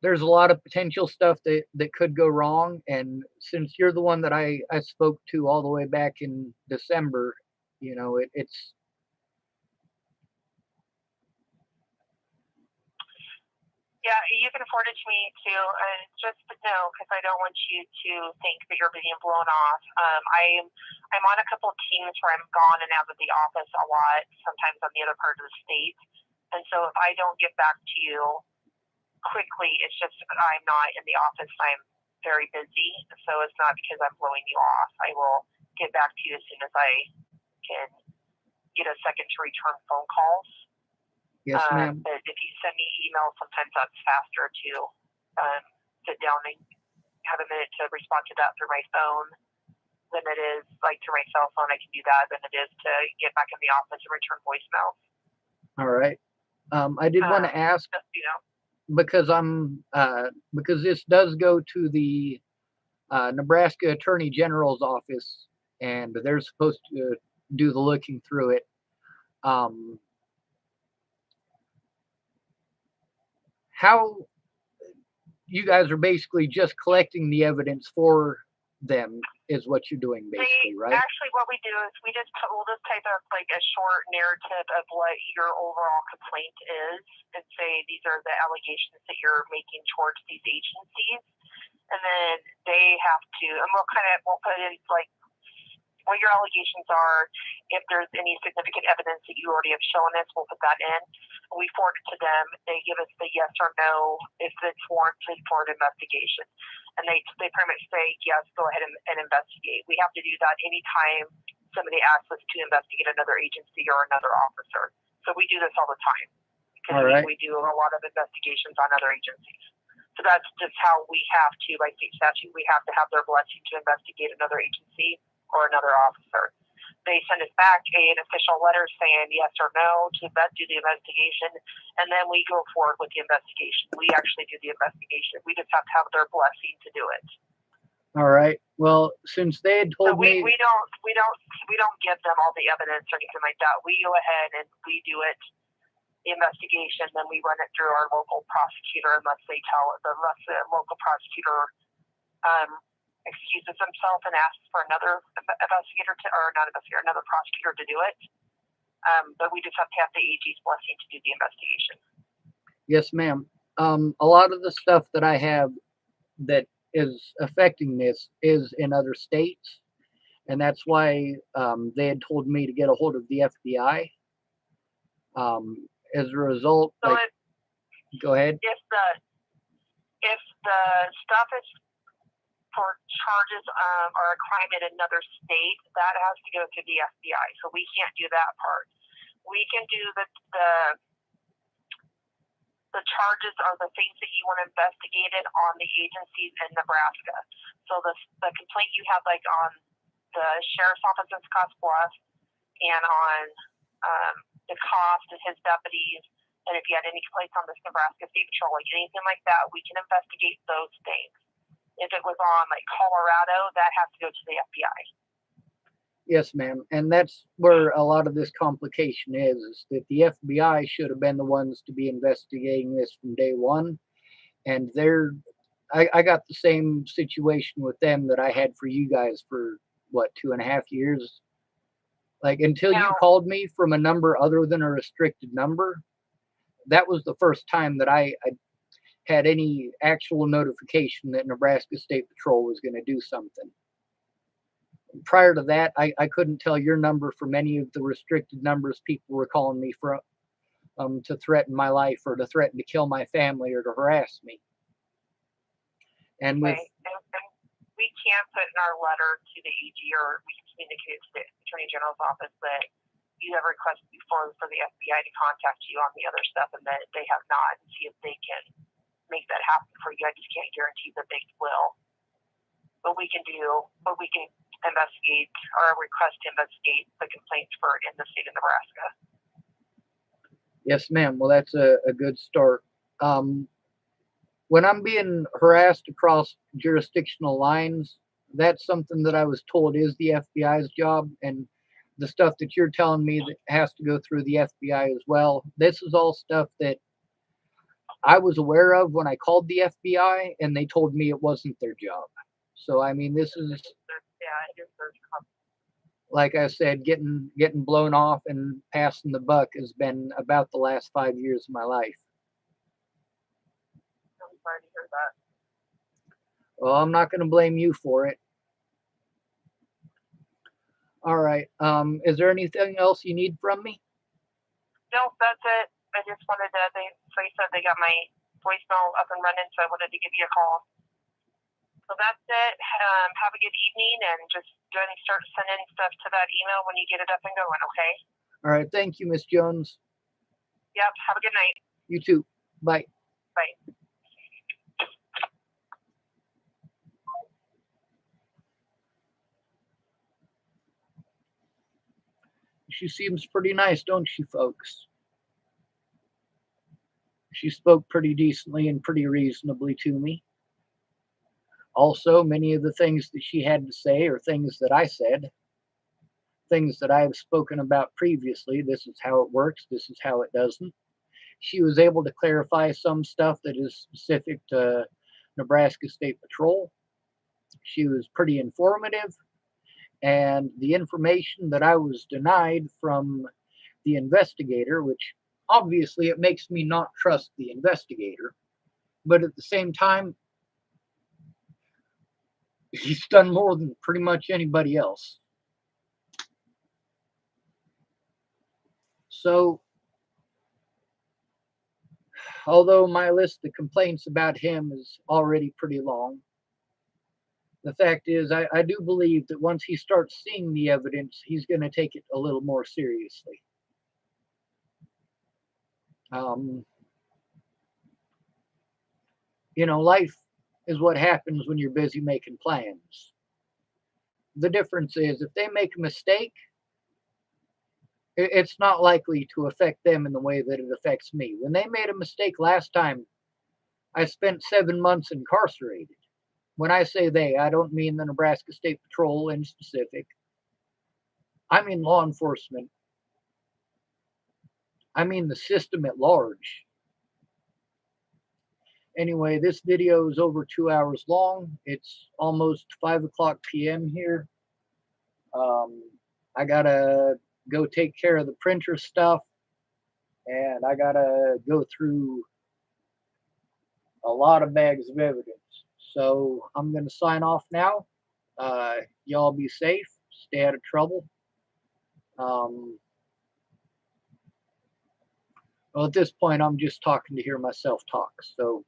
There's a lot of potential stuff that could go wrong, and since you're the one that I spoke to all the way back in December, it's yeah, you can forward it to me too, and just know, because I don't want you to think that you're being blown off. I'm on a couple of teams where I'm gone and out of the office a lot, sometimes on the other part of the state, and so if I don't get back to you quickly, it's just I'm not in the office. I'm very busy, so it's not because I'm blowing you off. I will get back to you as soon as I can get a second to return phone calls. Yes, ma'am. But if you send me emails, sometimes that's faster to sit down and have a minute to respond to that through my phone than it is like to my cell phone. I can do that than it is to get back in the office and return voicemails. All right. I did want to ask, because because this does go to the Nebraska Attorney General's office, and they're supposed to do the looking through it. How you guys are basically just collecting the evidence for them is what you're doing, basically, right? Actually, what we do is we'll just type up like a short narrative of what your overall complaint is, and say these are the allegations that you're making towards these agencies, and then they have to, and we'll put in like what your allegations are. If there's any significant evidence that you already have shown us, we'll put that in. We forward it to them. They give us the yes or no if it's warranted for an investigation. And they pretty much say, yes, go ahead and investigate. We have to do that anytime somebody asks us to investigate another agency or another officer. So we do this all the time, because we do a lot of investigations on other agencies. So that's just how we have to, by state statute, we have to have their blessing to investigate another agency or another officer. They send us back an official letter saying yes or no to do the investigation, and then we go forward with the investigation. We actually do the investigation. We just have to have their blessing to do it. All right. Well, since they had told me, we don't give them all the evidence or anything like that. We go ahead and we do it the investigation, then we run it through our local prosecutor unless the local prosecutor excuses himself and asks for another another prosecutor to do it. But we just have to have the AG's blessing to do the investigation. Yes, ma'am. A lot of the stuff that I have that is affecting this is in other states, and that's why they had told me to get a hold of the FBI. As a result, So go ahead. If the stuff is for charges or a crime in another state, that has to go to the FBI. So we can't do that part. We can do the charges are the things that you want investigated on the agencies in Nebraska. So the complaint you have like on the sheriff's office in Scottsbluff and on the cost and his deputies, and if you had any complaints on this Nebraska State Patrol, like anything like that, we can investigate those things. If it was on like Colorado, that has to go to the FBI. Yes, ma'am. And that's where a lot of this complication is that the FBI should have been the ones to be investigating this from day one. And I got the same situation with them that I had for you guys for, 2.5 years? Like, until you called me from a number other than a restricted number, that was the first time that I had any actual notification that Nebraska State Patrol was going to do something. Prior to that, I couldn't tell your number from any of the restricted numbers people were calling me from to threaten my life or to threaten to kill my family or to harass me. And and we can put in our letter to the AG, or we can communicate to the Attorney General's office that you have requested before for the FBI to contact you on the other stuff, and that they have not, and see if they can make that happen for you. I just can't guarantee that they will. But we can investigate or request to investigate the complaints in the state of Nebraska. Yes, ma'am. Well, that's a good start. When I'm being harassed across jurisdictional lines, that's something that I was told is the FBI's job, and the stuff that you're telling me that has to go through the FBI as well. This is all stuff that I was aware of when I called the FBI, and they told me it wasn't their job. So, I mean, this is, like I said, getting blown off and passing the buck has been about the last 5 years of my life. I'm sorry to hear that. Well, I'm not going to blame you for it. All right. Is there anything else you need from me? No, that's it. I just wanted to, they said they got my voicemail up and running, so I wanted to give you a call. So that's it. Have a good evening, and just go ahead and start sending stuff to that email when you get it up and going, okay? All right. Thank you, Miss Jones. Yep. Have a good night. You too. Bye. Bye. She seems pretty nice, don't she, folks? She spoke pretty decently and pretty reasonably to me. Also, many of the things that she had to say are things that I said, things that I have spoken about previously. This is how it works. This is how it doesn't. She was able to clarify some stuff that is specific to Nebraska State Patrol. She was pretty informative, and the information that I was denied from the investigator, which obviously it makes me not trust the investigator, but at the same time, he's done more than pretty much anybody else. So, although my list of complaints about him is already pretty long, the fact is, I do believe that once he starts seeing the evidence, he's going to take it a little more seriously. Life is what happens when you're busy making plans. The difference is if they make a mistake, it's not likely to affect them in the way that it affects me. When they made a mistake last time, I spent 7 months incarcerated. When I say they, I don't mean the Nebraska State Patrol in specific. I mean law enforcement I mean the system at large. Anyway, this video is over 2 hours long. It's almost 5 o'clock p.m. here. I gotta go take care of the printer stuff, and I gotta go through a lot of bags of evidence. So I'm gonna sign off now. Y'all be safe, stay out of trouble. Um, well, at this point, I'm just talking to hear myself talk. So